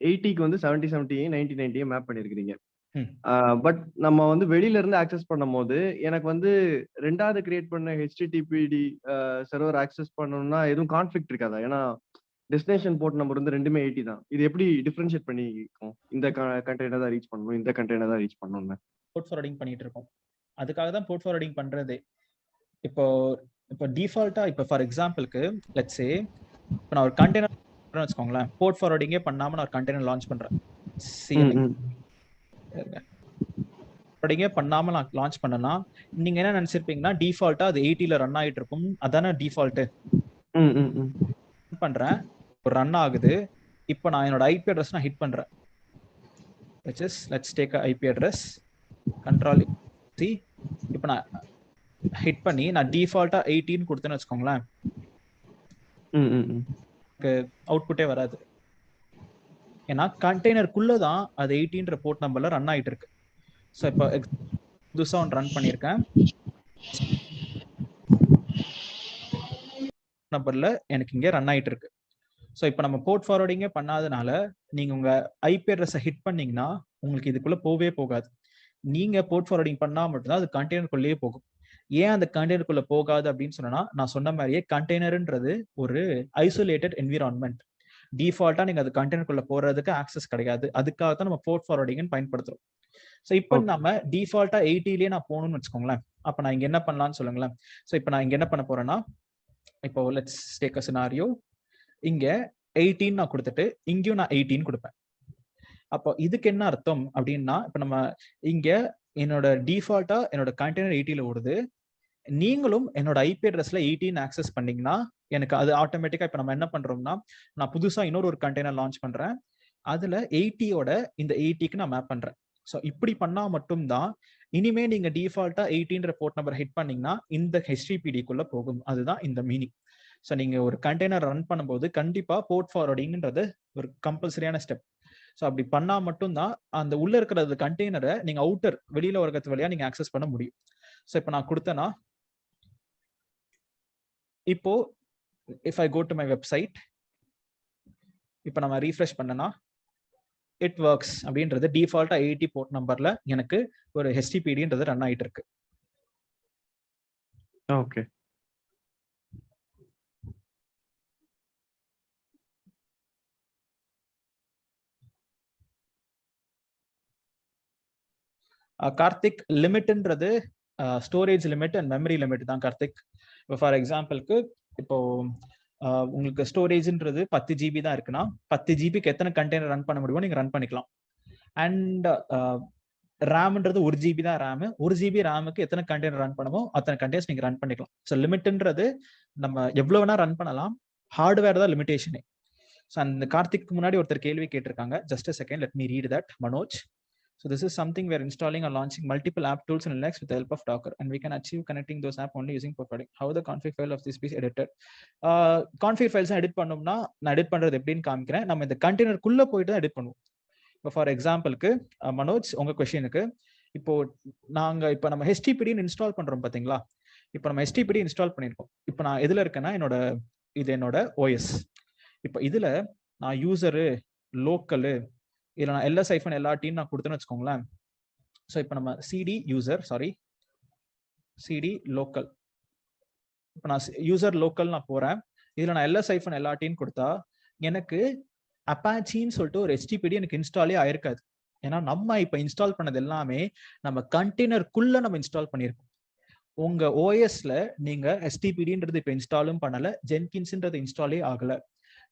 80க்கு வந்து 70 70 90 90 மேப் பண்ணிருக்கீங்க. ம். பட் நம்ம வந்து வெளியில இருந்து ஆக்சஸ் பண்ணும்போது எனக்கு வந்து ரெண்டாவது கிரியேட் பண்ண ஹெச்டிடிபிடி சர்வர் ஆக்சஸ் பண்ணணும்னா எதுவும் கான்ஃபிளிக்ட் இருக்காதா? ஏன்னா டெஸ்டினேஷன் போர்ட் நம்பர் வந்து ரெண்டுமே 80 தான். இது எப்படி டிஃபரன்ஷியேட் பண்ணிக்கும்? இந்த கண்டெய்னர் தான் ரீச் பண்ணணும், இந்த கண்டெய்னர் தான் ரீச் பண்ணணும்னு. போர்ட் ஃபார்வர்டிங் பண்ணிட்டு இருக்கோம். அதுக்காக தான் போர்ட் ஃபார்வர்டிங் பண்றதே. இப்போ டிஃபால்ட்டா இப்போ ஃபார் எக்ஸாம்பிளுக்கு லெட்ஸ் சே இப்போ நான் ஒரு கண்டெய்னர் வச்சுக்கோங்களேன், போர்ட் ஃபார்வர்டிங்கே பண்ணாம நான் ஒரு கண்டெய்னர் லான்ச் பண்றேன். ஃபார்வர்டிங்கே பண்ணாம நான் லான்ச் பண்ணனா நீங்க என்ன நினைச்சிருப்பீங்கன்னா டிஃபால்ட்டா அது 80ல ரன் ஆயிட்டு இருக்கும். அதானே டிஃபால்ட். பண்றேன், ஒரு ரன் ஆகுது. இப்போ நான் என்னோட ஐபி அட்ரஸ் நான் ஹிட் பண்றேன். which is let's take a IP address control C. இப்போ நான் ஹிட் பண்ணி நான் டிஃபால்ட்டா 18 கொடுத்தேன்னு வச்சுக்கோங்களேன், அவுட்புட்டே வராது. ஏன்னா கண்டெய்னருக்குள்ள தான் அது 18ன்ற போர்ட் நம்பர்ல ரன் ஆயிட்டு இருக்கு. ஸோ இப்போ புதுசா ஒன்று ரன் பண்ணியிருக்கேன், நம்பர்ல எனக்கு இங்கே ரன் ஆயிட்டு இருக்கு. ஸோ இப்போ நம்ம போர்ட் ஃபார்வர்டிங்கே பண்ணாதனால நீங்க உங்க ஐபி அட்ரஸை ஹிட் பண்ணீங்கன்னா உங்களுக்கு இதுக்குள்ள போகவே போகாது. நீங்க போர்ட் ஃபார்வர்டிங் பண்ணா மட்டும்தான் அது கண்டெய்னருக்குள்ளேயே போகும். ஏன் அந்த கண்டெய்னருக்குள்ள போகாது அப்படின்னு சொன்னா, நான் சொன்ன மாதிரியே கண்டெய்னர்ன்றது ஒரு ஐசோலேட்டட் என்விரான்மெண்ட். டிஃபால்ட்டா நீங்க அது கண்டெய்னருக்குள்ள போறதுக்கு ஆக்சஸ் கிடையாது. அதுக்காக தான் நம்ம போர்ட் ஃபார்வர்டிங் பயன்படுத்துறோம். ஸோ இப்போ நம்ம டிஃபால்ட்டா 80லயே நான் போகணும்னு வச்சுக்கோங்களேன், அப்ப நான் இங்க என்ன பண்ணலாம்னு சொல்லுங்களேன். ஸோ இப்போ நான் இங்க என்ன பண்ண போறேன்னா, இப்போ லெட்ஸ் டேக் அ சினாரியோ, இங்க 18 நான் கொடுத்துட்டு இங்கேயும் நான் 18 கொடுப்பேன். அப்போ இதுக்கு என்ன அர்த்தம் அப்படின்னா, இப்ப நம்ம இங்க என்னோட டிஃபால்ட்டா என்னோட கண்டெய்னர் 80ல ஓடுது, நீங்களும் என்னோட ஐபி அட்ரஸ்ல 18 ஆக்சஸ் பண்ணீங்கன்னா எனக்கு அது ஆட்டோமேட்டிக்கா இப்ப நம்ம என்ன பண்றோம்னா, நான் புதுசா இன்னொரு ஒரு கண்டெய்னர் லான்ச் பண்றேன், அதுல 80யோட இந்த 80க்கு நான் மேப் பண்றேன். ஸோ இப்படி பண்ணா மட்டும்தான் இனிமே நீங்க டிஃபால்ட்டா 18ன்ற போர்ட் நம்பர் ஹிட் பண்ணீங்கன்னா இந்த ஹெச்டிபிடிக்குள்ள போகும். அதுதான் இந்த மீனிங். ஸோ நீங்க ஒரு கண்டெய்னர் ரன் பண்ணும்போது கண்டிப்பா போர்ட் ஃபார்வர்டிங்ன்றது ஒரு கம்பல்சரியான ஸ்டெப். ஸோ அப்படி பண்ணா மட்டும்தான் அந்த உள்ள இருக்கிற கண்டெய்னரை நீங்க அவுட்டர் வெளியில உலகத்து வழியா நீங்க ஆக்சஸ் பண்ண முடியும். ஸோ இப்போ நான் கொடுத்தேன்னா, இப்போ if I go to my website, இப்போ நம்ம ரீஃப்ரெஷ் பண்ணனா இட் ஒர்க்ஸ் அப்படின்றது டிஃபால்ட்டா 80 போர்ட் நம்பர்ல எனக்கு ஒரு ஹெச்டிபிடின்றது ரன் ஆயிட்டு இருக்கு. ஓகே. கார்த்திக், லிமிட்ன்றது storage limit and memory limit தான் கார்த்திக். இப்போ ஃபார் எக்ஸாம்பிளுக்கு இப்போ உங்களுக்கு ஸ்டோரேஜ்ன்றது 10 GB தான் இருக்குன்னா 10 GBக்கு எத்தனை கண்டெய்னர் ரன் பண்ண முடியுமோ நீங்க ரன் பண்ணிக்கலாம். அண்ட் ரேம்ன்றது 1 GB தான் ரேம், 1 GB ரேமுக்கு எத்தனை கண்டெய்னர் ரன் பண்ணுமோ அத்தனை கண்டெய்னர்ஸ் நீங்க ரன் பண்ணிக்கலாம். ஸோ லிமிட்ன்றது நம்ம எவ்வளவு வேணா ரன் பண்ணலாம், ஹார்ட்வேர் தான் லிமிடேஷனே. ஸோ அந்த கார்த்திக் முன்னாடி ஒருத்தர் கேள்வி கேட்டிருக்காங்க, just a second, let me read that. Manoj, so this is something we are installing or launching multiple app tools in Linux with the help of Docker, and we can achieve connecting those app only using forwarding. How the config file of this piece edited? Config files edit பண்ணோம்னா நான் edit பண்றது எப்படின்னு காமிக்கிறேன். நம்ம இந்த கண்டெய்னருக்குள்ள போயிட்டு தான் edit பண்ணுவோம். இப்போ ஃபார் எக்ஸாம்பிளுக்கு மனோஜ், உங்க கொஸ்டினுக்கு இப்போ நம்ம ஹெச்டிபிடின்னு இன்ஸ்டால் பண்றோம் பாத்தீங்களா. இப்போ நம்ம ஹெச்டிபிடி இன்ஸ்டால் பண்ணிருக்கோம். இப்போ நான் எதுல இருக்கேன்னா என்னோட OS. இப்போ இதுல நான் யூசரு, லோக்கலு, இதுல நான் LS-LRT நான் கொடுத்தேன்னு வச்சுக்கோங்களேன். ஸோ இப்போ நம்ம சிடி லோக்கல், இப்போ நான் யூசர் லோக்கல் நான் போறேன், இதுல நான் LS-LRT கொடுத்தா எனக்கு அப்பாச்சின்னு சொல்லிட்டு ஒரு HTTPD எனக்கு இன்ஸ்டாலே ஆயிருக்காது. ஏன்னா நம்ம இப்ப இன்ஸ்டால் பண்ணது எல்லாமே நம்ம கண்டெய்னருக்குள்ள நம்ம இன்ஸ்டால் பண்ணியிருக்கோம். உங்க OSல நீங்க HTTPDன்றது இப்ப இன்ஸ்டாலும் பண்ணல, ஜென்கின்ஸ்ன்றது இன்ஸ்டாலே ஆகல.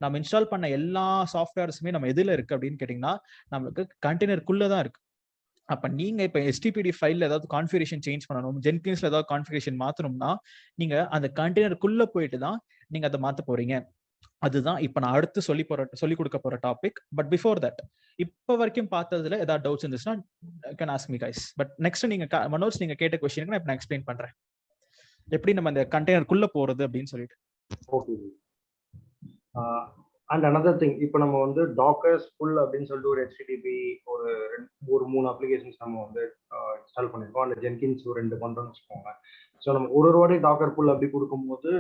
நம்ம இன்ஸ்டால் பண்ண எல்லா சாஃப்ட்வேர்ஸுமே நம்ம எதுல இருக்கு அப்படின்னு கேட்டீங்கன்னா நமக்கு கண்டெய்னருக்குள்ளதான் இருக்கு. அப்ப நீங்க இப்ப HTTPD ஃபைல்ல ஏதாவது கான்ஃபிகரேஷன் சேஞ்ச் பண்ணணும், ஜென்கின்ஸ்ல ஏதாவது கான்ஃபிகரேஷன் மாத்தணும்னா நீங்க அந்த கண்டெய்னருக்குள்ள போயிட்டு தான் நீங்க அதை மாத்த போறீங்க. அதுதான் இப்ப நான் அடுத்து சொல்லி கொடுக்க போற டாபிக். பட் பிஃபோர் தட், இப்ப வரைக்கும் பார்த்ததுல ஏதாவது டவுட்ஸ் இருந்துச்சுன்னா can ask me guys. But next நீங்க மனோஜ் நீங்க கேட்ட क्वेश्चनக்கு நான் எக்ஸ்பிளைன் பண்றேன் எப்படி நம்ம இந்த கண்டெய்னருக்குள்ள போறது அப்படின்னு சொல்லிட்டு. ஓகே. அண்ட் another thing, இப்போ நம்ம வந்து டாக்கர்ஸ் ஃபுல் அப்படின்னு சொல்லிட்டு ஒரு HTTP ஒரு 3 அப்ளிகேஷன்ஸ் நம்ம வந்து இன்ஸ்டால் பண்ணிருக்கோம். அந்த ஜென்கின்ஸ் ஒரு 2 பண்றோம்னு வச்சுக்கோங்க. ஸோ நம்ம ஒரு வாட்டி டாக்கர் ஃபுல் அப்படி கொடுக்கும்போது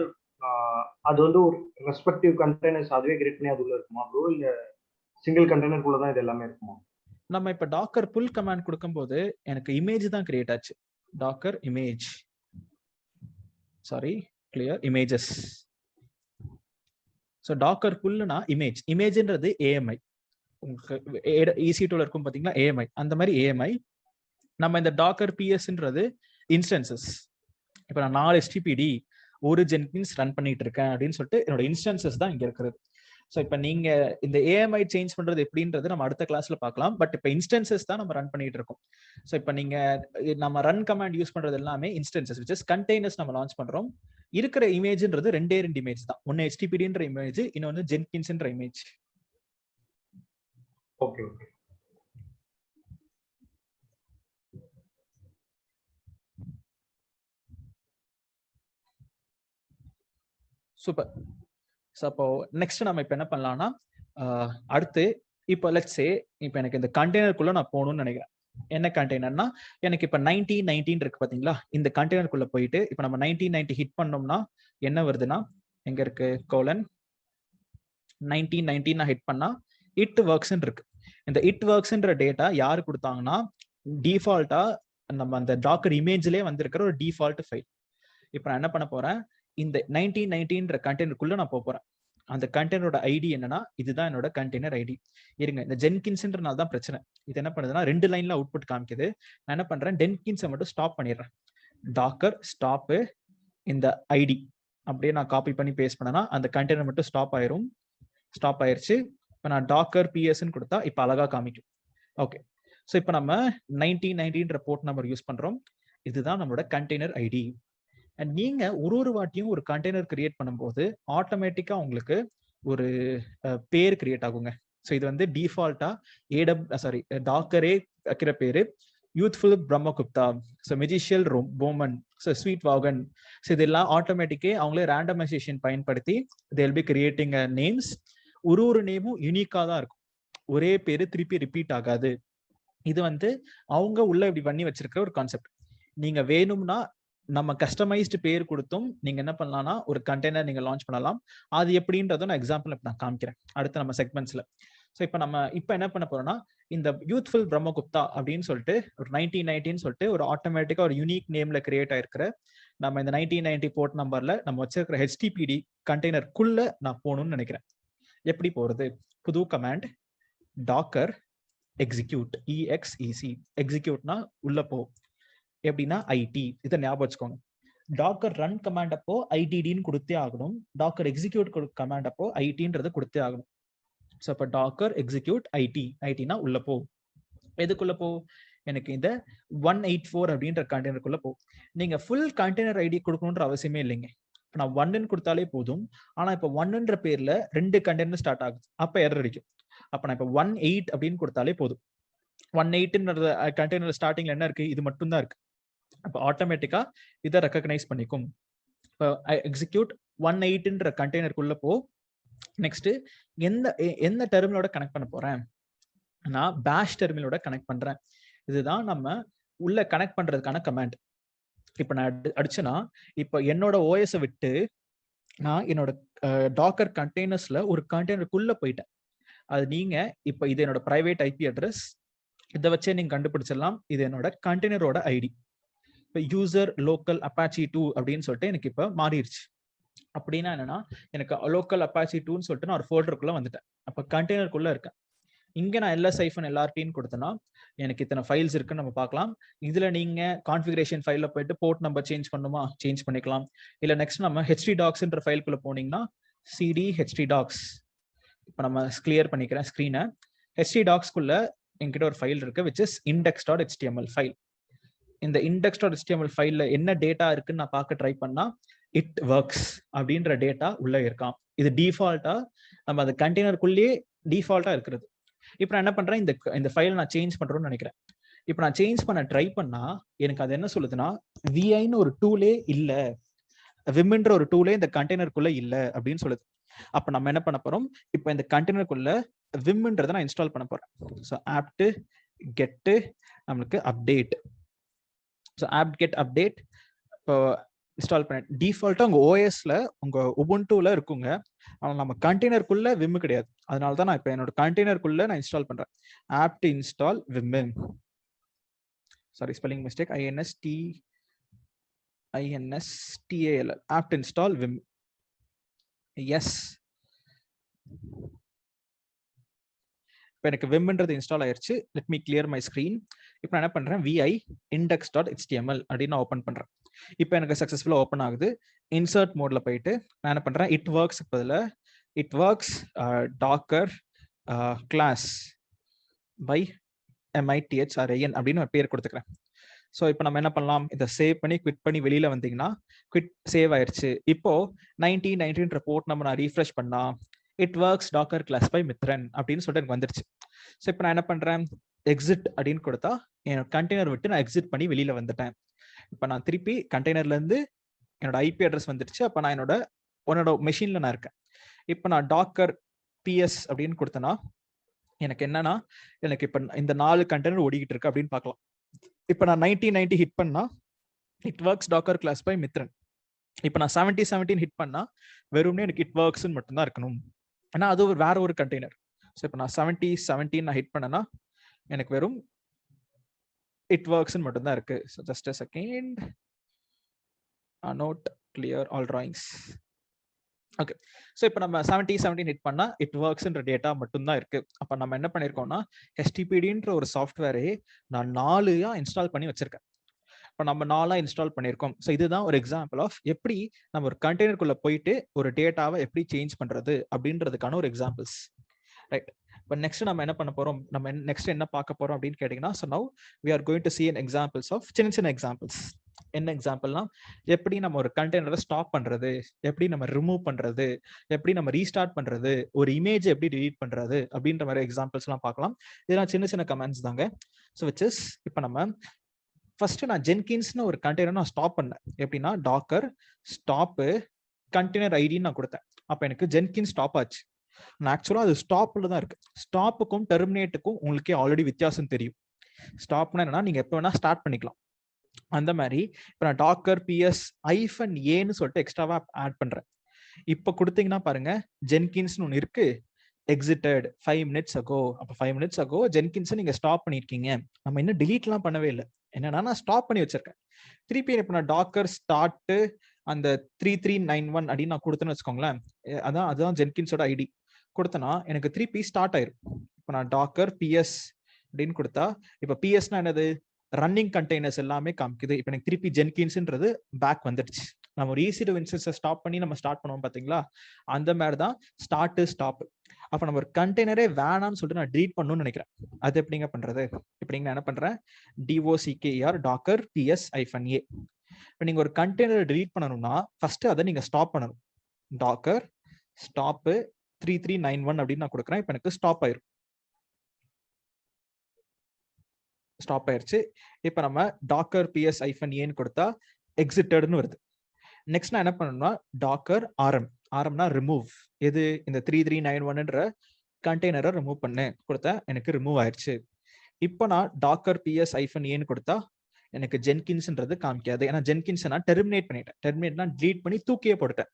அது வந்து ஒரு ரெஸ்பெக்டிவ் கண்டெய்னர்ஸ் அதுவே கிரியேட் பண்ணி அது உள்ள இருக்குமா ப்ரோ, இல்ல சிங்கிள் கண்டெய்னருக்குள்ள தான் இது எல்லாமே இருக்குமா? நம்ம இப்ப டாக்கர் புல் கமாண்ட் கொடுக்கும்போது எனக்கு இமேஜ் தான் கிரியேட் ஆச்சு. Docker image, sorry clear images. So docker புல்லுனா இமேஜ், இமேஜ்ன்றது ஏஎம்ஐ. உங்களுக்கு EC2ல இருக்கும் பாத்தீங்களா ஏஎம்ஐ, அந்த மாதிரி ஏஎம்ஐ. நம்ம இந்த டாக்கர் பிஎஸ்ன்றது இன்ஸ்டன்சஸ். இப்போ நான் 4 HTTPD ஒரு ஜென்கின்ஸ் ரன் பண்ணிட்டு இருக்கேன் அப்படின்னு சொல்லிட்டு என்னோட இன்ஸ்டன்சஸ் தான் இங்க இருக்கிறது. ஸோ இப்போ நீங்க இந்த ஏஎம்ஐ சேஞ்ச் பண்றது எப்படின்றது நம்ம அடுத்த கிளாஸ்ல பார்க்கலாம். பட் இப்போ இன்ஸ்டன்சஸ் தான் நம்ம ரன் பண்ணிட்டு இருக்கோம். ஸோ இப்போ நீங்க நம்ம ரன் கமாண்ட் யூஸ் பண்றது எல்லாமே இன்ஸ்டன்சஸ், விச் இஸ் கண்டெய்னர்ஸ் நம்ம லான்ச் பண்றோம். இருக்கிற இமேஜ்ன்றது ரெண்டே இமேஜ் தான். ஒன்னு HTTPDன்ற இமேஜ், இன்னொன்னு ஜென்கின்ஸ்ன்ற image. Okay okay. Super. So அப்போ நெக்ஸ்ட் நம்ம இப்போ என்ன பண்ணலாம்னா, அடுத்து இப்போ லெட்ஸ் சே இப்போ எனக்கு இந்த கண்டெய்னருக்குள்ள நான் போகணும்னு நினைக்கிறேன். என்ன கண்டெய்னர்னா, எனக்கு இப்போ 1919 இருக்கு பாத்தீங்களா, இந்த கண்டெய்னருக்குள்ள போயிட்டு இப்போ நம்ம 1990 ஹிட் பண்ணோம்னா என்ன வருதுன்னா, எங்க இருக்கு கோலன் 1919 நான் ஹிட் பண்ணா இட் ஒர்க்ஸ்ன்னு இருக்கு. இந்த இட் ஒர்க்ஸ்ன்ற டேட்டா யாரு கொடுத்தாங்கன்னா, டிஃபால்ட்டா நம்ம அந்த டாக்கர் இமேஜ்லயே வந்திருக்கிற ஒரு டிஃபால்ட் ஃபைல். இப்போ நான் என்ன பண்ண போறேன், இந்த 1919ன்ற கண்டெய்னருக்குள்ள நான் போறேன். அந்த கண்டெய்னரோட ஐடி என்னன்னா, இதுதான் என்னோட கண்டெய்னர் ஐடி. இருங்க, இந்த ஜென்கின்ஸ்ன்றனால தான் பிரச்சனை. இது என்ன பண்ணுதுன்னா 2 லைன்ல அவுட்புட் காமிக்குது. நான் என்ன பண்றேன், ஜென்கின்ஸை மட்டும் ஸ்டாப் பண்ணிடுறேன். டாக்கர் ஸ்டாப் இந்த ஐடி அப்படியே நான் காப்பி பண்ணி பேஸ்ட் பண்ணனா அந்த கண்டெய்னர் மட்டும் ஸ்டாப் ஆயிரும். ஸ்டாப் ஆயிருச்சு. இப்போ நான் டாக்கர் பிஎஸ்ன்னு கொடுத்தா இப்போ அழகா காமிக்கும். ஓகே. ஸோ இப்போ நம்ம 1919ன்ற போர்ட் நம்பர் யூஸ் பண்றோம். இதுதான் நம்மளோட கண்டெய்னர் ஐடி. அண்ட் நீங்க ஒரு வாட்டியும் ஒரு கண்டெய்னர் கிரியேட் பண்ணும்போது ஆட்டோமேட்டிக்கா உங்களுக்கு ஒரு பேர் கிரியேட் ஆகுங்க. ஸோ இது வந்து டிஃபால்ட்டா டாக்கரே வைக்கிற பேரு youthful Brahmagupta, so magical Bowman, so sweet Vaughan. So இதெல்லாம் ஆட்டோமேட்டிக்கே அவங்களே ரேண்டமைசேஷன் பயன்படுத்தி தேல் பி கிரியேட்டிங் நேம்ஸ். ஒரு நேமும் யூனிக்கா தான் இருக்கும். ஒரே பேரு திருப்பி ரிப்பீட் ஆகாது. இது வந்து அவங்க உள்ள இப்படி பண்ணி வச்சிருக்கிற ஒரு கான்செப்ட். நீங்க வேணும்னா நம்ம கஸ்டமைஸ்டு பேர் கொடுத்தும் நீங்க என்ன பண்ணலாம்னா ஒரு கண்டெய்னர் நீங்க லான்ச் பண்ணலாம். அது எப்படின்றத நான் எக்ஸாம்பிள் நான் காமிக்கிறேன் அடுத்த நம்ம செக்மெண்ட்ஸ்ல. ஸோ இப்போ நம்ம இப்போ என்ன பண்ண போறோம்னா, இந்த யூத்ஃபுல் பிரம்மகுப்தா அப்படின்னு சொல்லிட்டு ஒரு 1919 சொல்லிட்டு ஒரு ஆட்டோமேட்டிக்கா ஒரு யூனிக் நேம்ல கிரியேட் ஆயிருக்கிற நம்ம இந்த 1990 போர்ட் நம்பர்ல நம்ம வச்சிருக்கிற HTTPD கண்டெய்னருக்குள்ள நான் போகணும்னு நினைக்கிறேன். எப்படி போறது? புது கமாண்ட் டாக்கர் எக்ஸிக்யூட், EXEC. எக்ஸிக்யூட்னா உள்ள போ. எப்படின்னா ஐடி. இதை ஞாபகம் வச்சுக்கோங்க. டாக்கர் ரன் கமாண்ட் அப்போ ஐடிடின்னு கொடுத்தே ஆகணும். டாக்கர் எக்ஸிக்யூட் கமாண்ட் அப்போ ஐடின்றது கொடுத்தே ஆகணும். ஸோ இப்போ டாக்கர் எக்ஸிக்யூட் ஐடினா உள்ள போ. எதுக்குள்ள போ? எனக்கு இந்த 184 அப்படின்ற கண்டெய்னருக்குள்ள போ. நீங்க ஃபுல் கண்டெய்னர் ஐடி கொடுக்கணுன்ற அவசியமே இல்லைங்க. இப்போ நான் 1ன்னு கொடுத்தாலே போதும். ஆனா இப்போ 1ன்ற பேர்ல 2 கண்டெய்னர் ஸ்டார்ட் ஆகுது, அப்ப எரர் அடிக்கும். அப்ப நான் இப்போ 18 அப்படின்னு கொடுத்தாலே போதும். 18ன்ற கண்டெய்னர் ஸ்டார்டிங்ல என்ன இருக்கு? இது மட்டும் தான் இருக்கு. அப்போ ஆட்டோமேட்டிக்கா இதை ரெக்கக்னைஸ் பண்ணிக்கும். இப்போ எக்ஸிக்யூட் 18ன்ற கண்டெய்னருக்குள்ள போ. நெக்ஸ்ட் எந்த டெர்மினலோட கனெக்ட் பண்ண போறேன்? நான் பேஷ் டெர்மினலோட கனெக்ட் பண்றேன். இதுதான் நம்ம உள்ள கனெக்ட் பண்றதுக்கான கமாண்ட். இப்போ நான் அடிச்சேன்னா இப்போ என்னோட OS விட்டு நான் என்னோட டாக்கர் கண்டெய்னர்ஸ்ல ஒரு கண்டெய்னருக்குள்ள போயிட்டேன். அது நீங்க இப்போ இது என்னோட பிரைவேட் IP அட்ரஸ். இதை வச்சே நீங்க கண்டுபிடிச்சிடலாம். இது என்னோட கண்டெய்னரோட ஐடி. இப்போ யூசர் லோக்கல் அப்பாச்சி 2 அப்படின்னு சொல்லிட்டு எனக்கு இப்போ மாறிடுச்சு. அப்படின்னா என்னன்னா, எனக்கு லோக்கல் அப்பாச்சி 2ன்னு சொல்லிட்டு நான் ஒரு ஃபோல்டருக்குள்ள வந்துட்டேன். அப்போ கண்டெய்னருக்குள்ள இருக்கேன். இங்க நான் LS-LRTன்னு கொடுத்தேன்னா எனக்கு இத்தனை ஃபைல்ஸ் இருக்குன்னு நம்ம பார்க்கலாம். இதுல நீங்க கான்ஃபிகரேஷன் ஃபைல்ல போயிட்டு போர்ட் நம்பர் சேஞ்ச் பண்ணுமா, சேஞ்ச் பண்ணிக்கலாம். இல்ல நெக்ஸ்ட் நம்ம htdocs ஃபைலுக்குள்ள போனீங்கன்னா cd htdocs. இப்போ நம்ம கிளியர் பண்ணிக்கிறேன் ஸ்கிரீனை. htdocsக்குள்ள என்கிட்ட ஒரு ஃபைல் இருக்கு, which is index.html ஃபைல். இந்த index.html ஃபைல்ல என்ன டேட்டா இருக்குன்னு நான் பார்க்க ட்ரை பண்ணா இட் ஒர்க்ஸ் அப்படின்ற டேட்டா உள்ள இருக்கான். இது டிஃபால்ட்டா நம்ம அந்த கண்டெய்னருக்குள்ளேயே டிஃபால்ட்டா இருக்கிறது. இப்போ நான் என்ன பண்றேன், இந்த ஃபைல் நான் சேஞ்ச் பண்றேன்னு நினைக்கிறேன். இப்போ நான் சேஞ்ச் பண்ண ட்ரை பண்ணா எனக்கு அது என்ன சொல்லுதுன்னா, விஐன்னு ஒரு டூலே இல்ல, விம்ன்ற ஒரு டூலே இந்த கண்டெய்னருக்குள்ள இல்ல அப்படின்னு சொல்லுது. அப்ப நம்ம என்ன பண்ண போறோம், இப்போ இந்த கண்டெய்னருக்குள்ள விம்ன்றதை நான் இன்ஸ்டால் பண்ண போறேன். ஸோ apt get நம்மளுக்கு update. So apt get update. இப்போ இன்ஸ்டால் பண்ண டிஃபால்ட்டா உங்க ஓஎஸ்ல உங்க உபுண்டுல இருக்குங்க. ஆனா நம்ம கண்டெய்னருக்குள்ள விம் கிடையாது. அதனால தான் நான் இப்போ என்னோட கண்டெய்னருக்குள்ள நான் இன்ஸ்டால் பண்றேன். apt install vim. Sorry, spelling mistake. INSTALL apt install vim. Yes. இப்போ எனக்கு விம்ன்றது இன்ஸ்டால் ஆயிருச்சு. Let me clear my screen. இப்போ நான் என்ன பண்றேன், vi index.html அப்படின்னு நான் ஓப்பன் பண்றேன். இப்போ எனக்கு சக்ஸஸ்ஃபுல்லாக ஓப்பன் ஆகுது. இன்சர்ட் மோட்ல போயிட்டு நான் என்ன பண்றேன், இட் ஒர்க்ஸ் பதில் it works docker class by MITHRIN அப்படின்னு ஒரு பேர் கொடுத்துக்கிறேன். ஸோ இப்போ நம்ம என்ன பண்ணலாம், இதை சேவ் பண்ணி குவிட் பண்ணி வெளியில வந்தீங்கன்னா குவிட் சேவ் ஆயிடுச்சு. இப்போ 1919 போர்ட் நம்ம நான் ரீஃப்ரெஷ் பண்ணா it works docker class by Mithran அப்படின்னு சொல்லிட்டு எனக்கு வந்துருச்சு. ஸோ இப்போ நான் என்ன பண்றேன், எக்ஸிட் அப்படின்னு கொடுத்தா என்னோட கண்டெய்னர் விட்டு நான் எக்ஸிட் பண்ணி வெளியில வந்துட்டேன். இப்போ நான் திருப்பி கண்டெய்னர்ல இருந்து என்னோட ஐபி அட்ரஸ் வந்துருச்சு. அப்போ நான் உன்னோட மெஷின்ல நான் இருக்கேன். இப்போ நான் டாக்கர் பிஎஸ் அப்படின்னு கொடுத்தேன்னா எனக்கு என்னன்னா, எனக்கு இப்போ இந்த 4 கண்டெய்னர் ஓடிக்கிட்டு இருக்கு அப்படின்னு பார்க்கலாம். இப்போ நான் 1990 ஹிட் பண்ணா it works docker class by Mithran. இப்போ நான் 7017 ஹிட் பண்ணா வெறும்னே எனக்கு இட் ஒர்க்ஸ் மட்டும்தான் இருக்கணும். ஏன்னா அது வேற ஒரு கண்டெய்னர். ஸோ இப்போ நான் 7017 நான் ஹிட் பண்ணனா எனக்கு வெறும் இட் ஒர்க்ஸ் மட்டும்தான் இருக்கு. So just a second. Note clear all drawings. Okay. So இப்போ நம்ம 7017 ஹிட் பண்ணா இட் ஒர்க்ஸ்ன்ற டேட்டா மட்டும்தான் இருக்கு. அப்போ நம்ம என்ன பண்ணியிருக்கோம்னா HTTPDன்ற ஒரு சாஃப்ட்வேரை நான் 4 இன்ஸ்டால் பண்ணி வச்சிருக்கேன். இப்போ நம்ம 4 இன்ஸ்டால் பண்ணியிருக்கோம். ஸோ இதுதான் ஒரு எக்ஸாம்பிள் ஆஃப் எப்படி நம்ம ஒரு கண்டெய்னருக்குள்ள போயிட்டு ஒரு டேட்டாவை எப்படி சேஞ்ச் பண்றது அப்படின்றதுக்கான ஒரு எக்ஸாம்பிள்ஸ். ரைட். இப்போ நெக்ஸ்ட் நம்ம என்ன பண்ண போறோம், நம்ம நெக்ஸ்ட் என்ன பார்க்க போறோம் அப்படின்னு கேட்டீங்கன்னா, so now we are going to see an examples of சின்ன எக்ஸாம்பிள்ஸ். என்ன எக்ஸாம்பிள்னா, எப்படி நம்ம ஒரு கண்டெய்னரை ஸ்டாப் பண்றது, எப்படி நம்ம ரிமூவ் பண்றது, எப்படி நம்ம ரீஸ்டார்ட் பண்றது, ஒரு இமேஜ் எப்படி டிலீட் பண்றது அப்படின்ற மாதிரி எக்ஸாம்பிள்ஸ்லாம் பார்க்கலாம். இதெல்லாம் சின்ன கமெண்ட்ஸ் தாங்க. ஸோ விச் இஸ் இப்போ நம்ம ஃபர்ஸ்ட் நான் ஜென்கின்ஸ்னு ஒரு கண்டெய்னர் நான் ஸ்டாப் பண்ணேன். எப்படின்னா டாக்கர் ஸ்டாப்பு கண்டெய்னர் ஐடின்னு நான் கொடுத்தேன். அப்போ எனக்கு ஜென்கின்ஸ் ஸ்டாப் ஆச்சு. நான் ஆக்சுவலாக அது ஸ்டாப்ல தான் இருக்கு. ஸ்டாப்புக்கும் டெர்மினேட்டுக்கும் உங்களுக்கே ஆல்ரெடி வித்தியாசம் தெரியும். ஸ்டாப்னா என்னன்னா நீங்க எப்போ வேணா ஸ்டார்ட் பண்ணிக்கலாம். அந்த மாதிரி இப்போ நான் டாக்கர் பிஎஸ் -ஏன்னு சொல்லிட்டு எக்ஸ்ட்ராவா ஆட் பண்றேன். இப்போ கொடுத்தீங்கன்னா பாருங்க, ஜென்கின்ஸ்னு ஒன்று இருக்கு, எக்ஸிட்டட் 5 minutes ago. அப்போ 5 minutes ago ஜென்கின்ஸை நீங்க ஸ்டாப் பண்ணிருக்கீங்க. நம்ம இன்னும் டிலீட்லாம் பண்ணவே இல்லை. என்னன்னா நான் ஸ்டாப் பண்ணி வச்சிருக்கேன். திருப்பி இப்போ நான் டாக்கர் ஸ்டார்ட் அந்த 3391 அப்படின்னு நான் கொடுத்தேன்னு வச்சுக்கோங்களேன், அதுதான் ஜென்கின்ஸோட ஐடி கொடுத்தனா எனக்கு திருப்பி ஸ்டார்ட் ஆயிரும். இப்போ நான் டாக்கர் பிஎஸ் அப்படின்னு கொடுத்தா இப்போ பிஎஸ்னா என்னது, ரன்னிங் கண்டெய்னர்ஸ் எல்லாமே காமிக்குது. இப்போ எனக்கு திருப்பி ஜென்கின்ஸ்ன்றது பேக் வந்துடுச்சு. நம்ம ஒரு ஈஸி டு இன்ஸ்டன்ஸை ஸ்டாப் பண்ணி நம்ம ஸ்டார்ட் பண்ணுவோம் பாத்தீங்களா, அந்த மாதிரி தான் ஸ்டார்ட் ஸ்டாப். அப்போ நம்ம ஒரு கண்டெய்னரே வேணாம்னு சொல்லிட்டு நான் டிலீட் பண்ணணும்னு நினைக்கிறேன். அது எப்படிங்க பண்றது, இப்போ நீங்க என்ன பண்றேன், DOCKER டாக்கர் PS -A. இப்போ நீங்க ஒரு கண்டெய்னரை டிலீட் பண்ணணும்னா ஃபர்ஸ்ட் அதை நீங்க ஸ்டாப் பண்ணணும். டாக்கர் ஸ்டாப் 3391 அப்படின்னு நான் கொடுக்குறேன். இப்போ எனக்கு ஸ்டாப் ஆயிரும். ஸ்டாப் ஆயிருச்சு. இப்போ நம்ம டாக்கர் PS -A கொடுத்தா எக்ஸிட்டட்னு வருது. நெக்ஸ்ட் நான் என்ன பண்ணணும்னா டாக்கர் ஆர்எம்னா ரிமூவ், எது இந்த 3391ன்ற கண்டெய்னரை ரிமூவ் பண்ணு கொடுத்தா எனக்கு ரிமூவ் ஆயிடுச்சு. இப்போ நான் டாக்கர் PS -A கொடுத்தா எனக்கு ஜென்கின்ஸ்ன்றது காமிக்காது. ஏன்னா ஜென்கின்ஸ் நான் டெர்மினேட் பண்ணிட்டேன். டெர்மினேட்னா டிலீட் பண்ணி தூக்கியே போட்டுட்டேன்.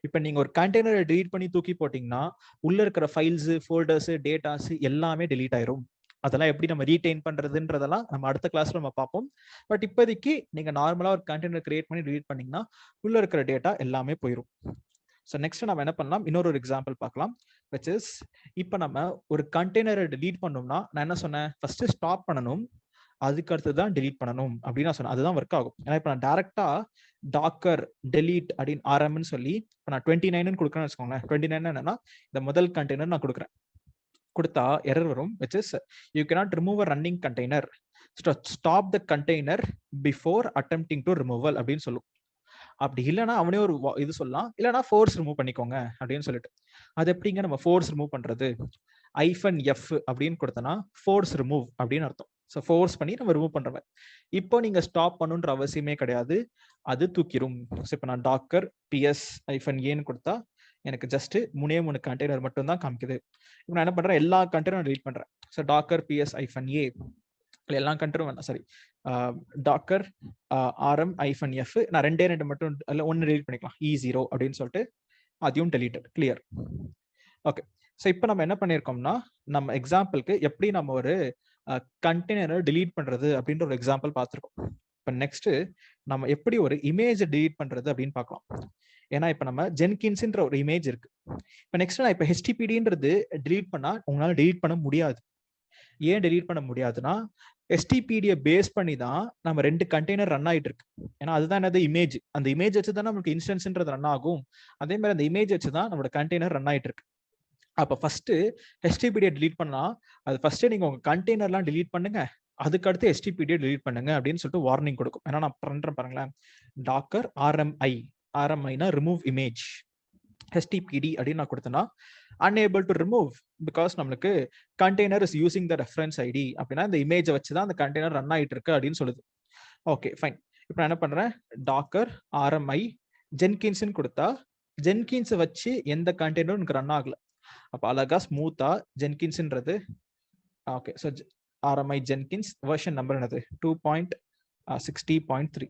இப்போ நீங்க ஒரு கண்டெய்னரை டிலீட் பண்ணி தூக்கி போட்டீங்கன்னா உள்ள இருக்கிற ஃபைல்ஸ், ஃபோல்டர்ஸ், டேட்டாஸ் எல்லாமே டிலீட் ஆயிரும். அதெல்லாம் எப்படி நம்ம ரீடைன் பண்றதுன்றதெல்லாம் நம்ம அடுத்த கிளாஸ்ல நம்ம பார்ப்போம். பட் இப்போதைக்கு நீங்க நார்மலா ஒரு கண்டெய்னர் கிரியேட் பண்ணி டிலீட் பண்ணீங்கன்னா உள்ள இருக்கிற டேட்டா எல்லாமே போயிடும். ஸோ நெக்ஸ்ட் நம்ம என்ன பண்ணலாம், இன்னொரு எக்ஸாம்பிள் பார்க்கலாம். விச் இஸ் இப்போ நம்ம ஒரு கண்டெய்னரை டிலீட் பண்ணோம்னா நான் என்ன சொன்னேன், ஃபர்ஸ்ட் ஸ்டாப் பண்ணணும், அதுக்கு அடுத்து தான் டிலீட் பண்ணணும் அப்படின்னு நான் சொன்னேன். அதுதான் ஒர்க் ஆகும். ஏன்னா இப்போ நான் டேரக்டா டாக்கர் டெலீட் அப்படின்னு ஆர்எம்னு சொல்லி இப்போ நான் 29 கொடுக்குறேன்னு வச்சுக்கோங்களேன். 29 என்னன்னா இந்த முதல் கண்டெய்னர் நான் கொடுக்குறேன். கொடுத்தா எரர் வரும், which is you cannot remove a running container, stop the container before attempting to removal அப்படின்னு சொல்லும். அப்படி இல்லைன்னா அவனே ஒரு இது சொல்லலாம், இல்லைன்னா ஃபோர்ஸ் ரிமூவ் பண்ணிக்கோங்க அப்படின்னு சொல்லிட்டு. அது எப்படிங்க நம்ம ஃபோர்ஸ் ரிமூவ் பண்றது, -F அப்படின்னு கொடுத்தனா ஃபோர்ஸ் ரிமூவ் அப்படின்னு அர்த்தம். ஸோ ஃபோர்ஸ் பண்ணி நம்ம ரிமூவ் பண்ற மாதிரி. இப்போ நீங்க ஸ்டாப் பண்ணுன்ற அவசியமே கிடையாது, அது தூக்கிடும். ஸோ இப்போ நான் டாக்கர் PS -A கொடுத்தா எனக்கு ஜஸ்ட் 3 கண்டெய்னர் மட்டும் தான் காமிக்குது. இப்போ நான் என்ன பண்றேன், எல்லா கண்டெய்னரும் டெலீட் பண்றேன். ஸோ டாக்கர் PS -A எல்லாம் கண்ட்ரோல் வேணாம், சாரி, டாக்கர் RM-F, நான் ரெண்டு மட்டும் இல்லை ஒன்று டெலிட் பண்ணிக்கலாம், E0 அப்படின்னு சொல்லிட்டு அதையும் டெலிட்டட். கிளியர். ஓகே, ஸோ இப்போ நம்ம என்ன பண்ணியிருக்கோம்னா, நம்ம எக்ஸாம்பிளுக்கு எப்படி நம்ம ஒரு கண்டெய்னரை டிலீட் பண்றது அப்படின்ற ஒரு எக்ஸாம்பிள் பார்த்துருக்கோம். இப்போ நெக்ஸ்ட் நம்ம எப்படி ஒரு இமேஜ் டிலீட் பண்றது அப்படின்னு பார்க்கலாம். ஏன்னா இப்போ நம்ம ஜென்கின்ஸ்ன்ற ஒரு இமேஜ் இருக்கு. இப்போ நெக்ஸ்ட் நான் இப்போ HTTPDன்றது டிலீட் பண்ணா உங்களால டிலீட் பண்ண முடியாது. ஏன் டெலீட் பண்ண முடியாதுன்னா, எஸ்டிபிடியை பேஸ் பண்ணி தான் நம்ம 2 கண்டெய்னர் ரன் ஆயிட்டு இருக்கு. ஏன்னா அதுதான் என்னது இமேஜ். அந்த இமேஜ் வச்சு தான் நமக்கு இன்ஸ்டன்ஸ்ன்றது ரன் ஆகும். அதே மாதிரி அந்த இமேஜ் வச்சு தான் நம்மளோட கண்டெய்னர் ரன் ஆயிட்டு இருக்கு. அப்ப ஃபர்ஸ்ட் HTTPடியை டிலீட் பண்ணா அது ஃபர்ஸ்ட் நீங்க உங்க கண்டெய்னர்லாம் டிலீட் பண்ணுங்க, அதுக்கு அடுத்து HTTPடியை டிலீட் பண்ணுங்க அப்படின்னு சொல்லிட்டு வார்னிங் கொடுக்கும். ஏன்னா நான் பண்றேன் பாருங்களேன், டாக்கர் RMIனா ரிமூவ் இமேஜ், HTTPD அப்படின்னு நான் கொடுத்தேன்னா unable to remove because நம்மளுக்கு container is using the reference ID அப்படின்னா இந்த இமேஜை வச்சு தான் அந்த கண்டெய்னர் ரன் ஆயிட்டு இருக்கு அப்படின்னு சொல்லுது. Okay fine. இப்போ நான் என்ன பண்றேன், டாக்கர் RMI ஜென்கின்ஸ்ன்னு கொடுத்தா ஜென்கின்ஸ் வச்சு எந்த கண்டெய்னரும் எனக்கு ரன் ஆகல. அப்போ அழகா ஸ்மூத்தா ஜென்கின்ஸ்ன்றது okay. So RMI Jenkins version number என்னது 2.60.3.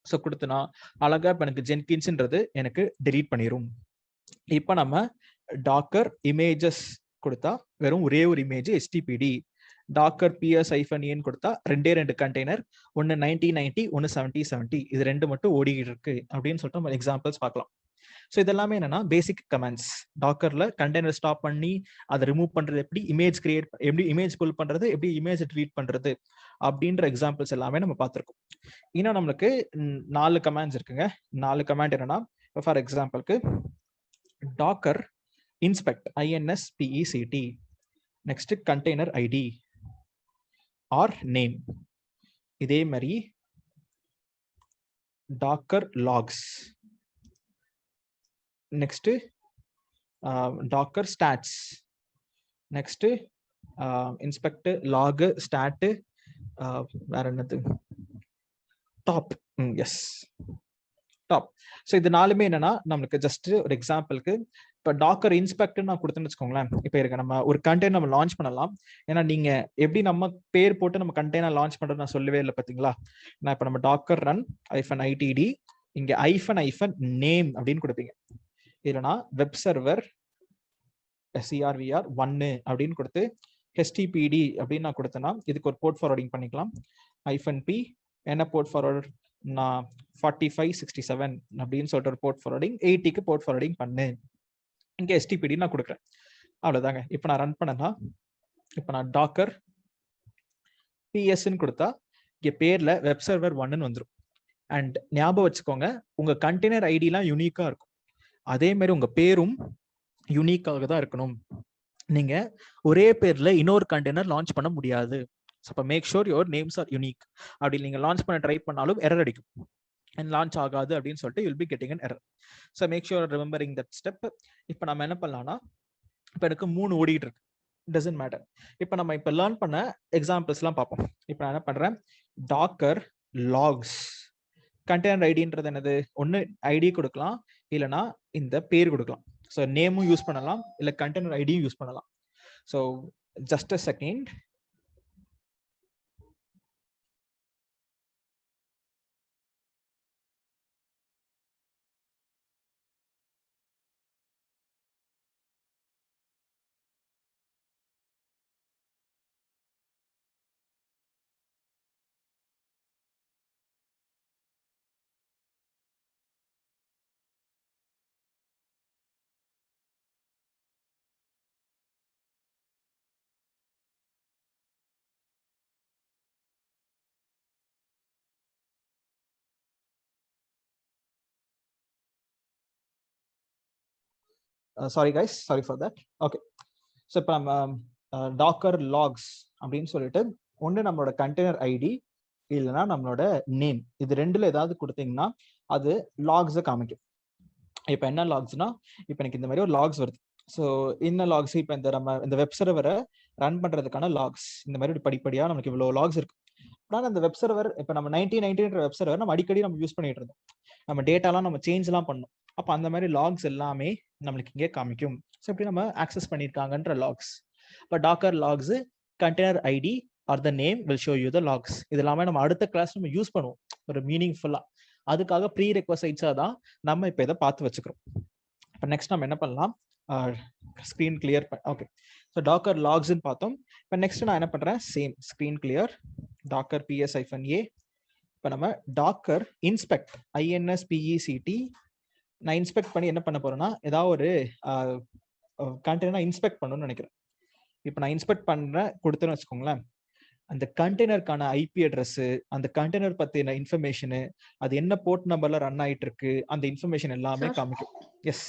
ஸோ கொடுத்தனா அழகா இப்போ எனக்கு ஜென்கின்ஸ்ன்றது எனக்கு டெலீட் பண்ணிடும். இப்போ நம்ம டாக்கர் இமேஜஸ் கொடுத்தா வெறும் ஒரே ஒரு இமேஜ் HTTPD, டாக்கர் PS-EN கொடுத்தா 2 கண்டெய்னர், ஒன்று 9090 ஒன்று 7070, இது 2 மட்டும் ஓடிக்கிட்டு இருக்கு அப்படின்னு சொல்லிட்டு நம்ம எக்ஸாம்பிள்ஸ் பார்க்கலாம். ஸோ இதெல்லாமே என்னன்னா பேசிக் கமெண்ட்ஸ். டாக்கர்ல கண்டெய்னர் ஸ்டாப் பண்ணி அதை ரிமூவ் பண்றது எப்படி, இமேஜ் கிரியேட் எப்படி இமேஜ் புல் பண்றது, எப்படி இமேஜ் ட்ரீட் பண்றது அப்படின்ற எக்ஸாம்பிள்ஸ் எல்லாமே நம்ம பார்த்துருக்கோம். இன்னும் நம்மளுக்கு 4 கமெண்ட்ஸ் இருக்குங்க. 4 கமெண்ட் என்னன்னா, ஃபார் எக்ஸாம்பிளுக்கு docker inspect INSPECT, next container ID or name, இதே மாதிரி docker logs, next docker stats, next inspect log stat, வேற என்னது டாப், எஸ் டாப். ஸோ இது 4மே என்னன்னா நம்மளுக்கு ஜஸ்ட் ஒரு எக்ஸாம்பிளுக்கு. இப்போ டாக்கர் இன்ஸ்பெக்டர் நான் கொடுத்தேன்னு வச்சுக்கோங்களேன், இப்போ இருக்க நம்ம ஒரு கண்டெய்னர் நம்ம லான்ச் பண்ணலாம். ஏன்னா நீங்க எப்படி நம்ம பேர் போட்டு நம்ம கண்டெய்னர் லான்ச் பண்றது நான் சொல்லவே இல்லை பார்த்தீங்களா. நான் இப்போ நம்ம டாக்கர் ரன் -ITD இங்க -நேம் அப்படின்னு கொடுப்பீங்க. இல்லைன்னா வெப் சர்வர் SERVR 1 அப்படின்னு கொடுத்து HTTPD அப்படின்னு நான் கொடுத்தேன்னா இதுக்கு ஒரு போர்ட் ஃபார்வர்டிங் பண்ணிக்கலாம். -P என்ன போர்ட் ஃபார்வர்ட், நான் 4567 அப்படின்னு சொல்லிட்டு ஒரு போர்ட் ஃபார்வர்டிங் 80க்கு போர்ட் ஃபார்வர்டிங் பண்ணு, இங்க HTTPD நான் கொடுக்குறேன். அவ்வளவுதாங்க. இப்போ நான் ரன் பண்ணனா, இப்போ நான் டாக்கர் PSன்னு கொடுத்தா இங்க பேர்ல வெப் சர்வர் 1ன்னு வந்துடும். அண்ட் ஞாபகம் வச்சுக்கோங்க, உங்க கண்டெய்னர் ஐடிலாம் யூனிக்கா இருக்கும். அதே மாதிரி உங்க பேரும் யூனிக்காக தான் இருக்கணும். நீங்க ஒரே பேர்ல இன்னொரு கண்டெய்னர் லான்ச் பண்ண முடியாது. அப்போ make sure your names are unique. அப்படி நீங்க லான்ச் பண்ண ட்ரை பண்ணாலும் எரர் அடிக்கும், அண்ட் லான்ச் ஆகாது அப்படின்னு சொல்லிட்டு you'll be getting an error. So make sure remembering that step. இப்போ நம்ம என்ன பண்ணலாம்னா, இப்போ எனக்கு 3 ஓடிட்டு இருக்கு, டசன்ட் மேட்டர். இப்போ நம்ம இப்போ லேர்ன் பண்ண எக்ஸாம்பிள்ஸ்லாம் பார்ப்போம். இப்போ நான் என்ன பண்றேன், டாக்கர் லாக்ஸ் கண்டெய்னர் ஐடின்றது என்னது, ஒன்று ஐடி கொடுக்கலாம், இல்லைன்னா இந்த பேர் கொடுக்கலாம். ஸோ நேமும் யூஸ் பண்ணலாம், இல்லை கண்டெய்னர் ஐடியும் யூஸ் பண்ணலாம். So just a second. Sorry guys, sorry for that. Okay, so இப்போ நம்ம டாக்கர் லாக்ஸ் அப்படின்னு சொல்லிட்டு ஒன்று நம்மளோட கண்டெய்னர் ஐடி இல்லைன்னா நம்மளோட நேம், இது 2ல ஏதாவது கொடுத்தீங்கன்னா அது லாக்ஸை காமிக்கும். இப்போ என்ன லாக்ஸ்னா, இப்போ எனக்கு இந்த மாதிரி ஒரு லாக்ஸ் வருது. ஸோ இந்த லாக்ஸ் இப்போ நம்ம இந்த வெப் சர்வரை ரன் பண்றதுக்கான லாக்ஸ், இந்த மாதிரி படிப்படியாக நமக்கு இவ்வளோ லாக்ஸ் இருக்கு. ஆனால் அந்த வெப் சர்வர் இப்போ நம்ம 1990 வெப் சர்வர் நம்ம அடிக்கடி நம்ம யூஸ் பண்ணிட்டு இருந்தோம், நம்ம டேட்டாலாம் நம்ம சேஞ்ச்லாம் பண்ணோம். அப்போ அந்த மாதிரி லாக்ஸ் எல்லாமே நம்மளுக்கு இங்கே காமிக்கும். ஸோ இப்படி நம்ம ஆக்சஸ் பண்ணியிருக்காங்கன்ற லாக்ஸ். இப்போ docker logs container ID or the name will show you the logs. இது எல்லாமே நம்ம அடுத்த கிளாஸ் நம்ம யூஸ் பண்ணுவோம் ஒரு மீனிங்ஃபுல்லா. அதுக்காக ப்ரீ ரெக்வசைட்ஸாக தான் நம்ம இப்போ இதை பார்த்து வச்சுக்கிறோம். இப்போ நெக்ஸ்ட் நம்ம என்ன பண்ணலாம், screen clear okay. So docker லாக்ஸ்ன்னு பார்த்தோம். இப்போ நெக்ஸ்ட் நான் என்ன பண்ணுறேன், same screen clear Docker PS-A. இப்போ நம்ம டாக்கர் இன்ஸ்பெக்ட் INSPECT நான் இன்ஸ்பெக்ட் பண்ணி என்ன பண்ண போறேன்னா ஏதாவது ஒரு கண்டெய்னர் இன்ஸ்பெக்ட் பண்ணணும்னு நினைக்கிறேன். இப்போ நான் இன்ஸ்பெக்ட் பண்றேன் கொடுத்தேன்னு வச்சுக்கோங்களேன், அந்த கண்டெய்னருக்கான IP அட்ரஸ், அந்த கண்டெய்னர் பத்தின இன்ஃபர்மேஷனு, அது என்ன போர்ட் நம்பர்ல ரன் ஆயிட்டு இருக்கு, அந்த இன்ஃபர்மேஷன் எல்லாமே காமிக்கும். எஸ்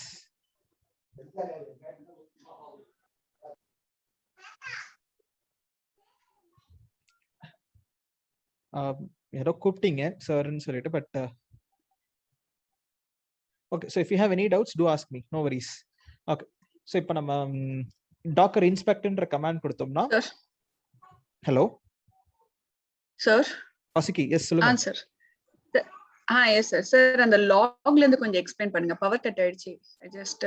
யாரோ கூப்பிட்டீங்க சார்ன்னு சொல்லிட்டு, but okay. So if you have any doubts to ask me, no worries. Okay. So இப்போ நம்ம டாக்கர் இன்ஸ்பெக்ட்ன்ற கமாண்ட் கொடுத்தோம்னா, ஹலோ சார் வாசுகி, எஸ் சொல்லுங்க. Sir yes sir. சார் அந்த லாக்ல இருந்து கொஞ்சம் எக்ஸ்பிளைன் பண்ணுங்க. பவர் கட் ஆயிடுச்சு, I just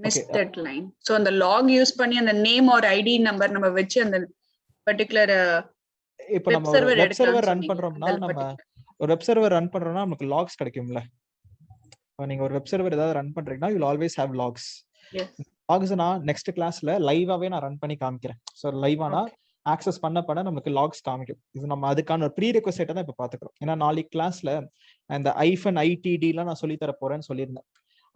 missed that line. So அந்த லாக் யூஸ் பண்ணி அந்த நேம் ஆர் ஐடி நம்பர் நம்ம வெச்சு அந்த பர்టిక్యులர் இப்போ நம்ம வெப் சர்வர் ரன் பண்றோம்னா, நம்ம ஒரு வெப் சர்வர் ரன் பண்றோம்னா நமக்கு லாக்ஸ் கிடைக்கும்ல. நீங்க ஒரு வெப் சர்வர் ஏதாவது ரன் பண்றீங்கன்னா you will always have logs. Logs நான் நெக்ஸ்ட் கிளாஸ்ல லைவாவே நான் ரன் பண்ணி காமிக்கிறேன். ஸோ லைவானா ஆக்சஸ் பண்ண நமக்கு லாக்ஸ் காமிக்கும். இது நம்ம அதுக்கான ஒரு ப்ரீ ரெக்வசைட்டை தான் இப்போ பார்த்துக்கிறோம். ஏன்னா நாளைக்கு கிளாஸ்ல அந்த ITD எல்லாம் நான் சொல்லி தர போறேன்னு சொல்லியிருந்தேன்.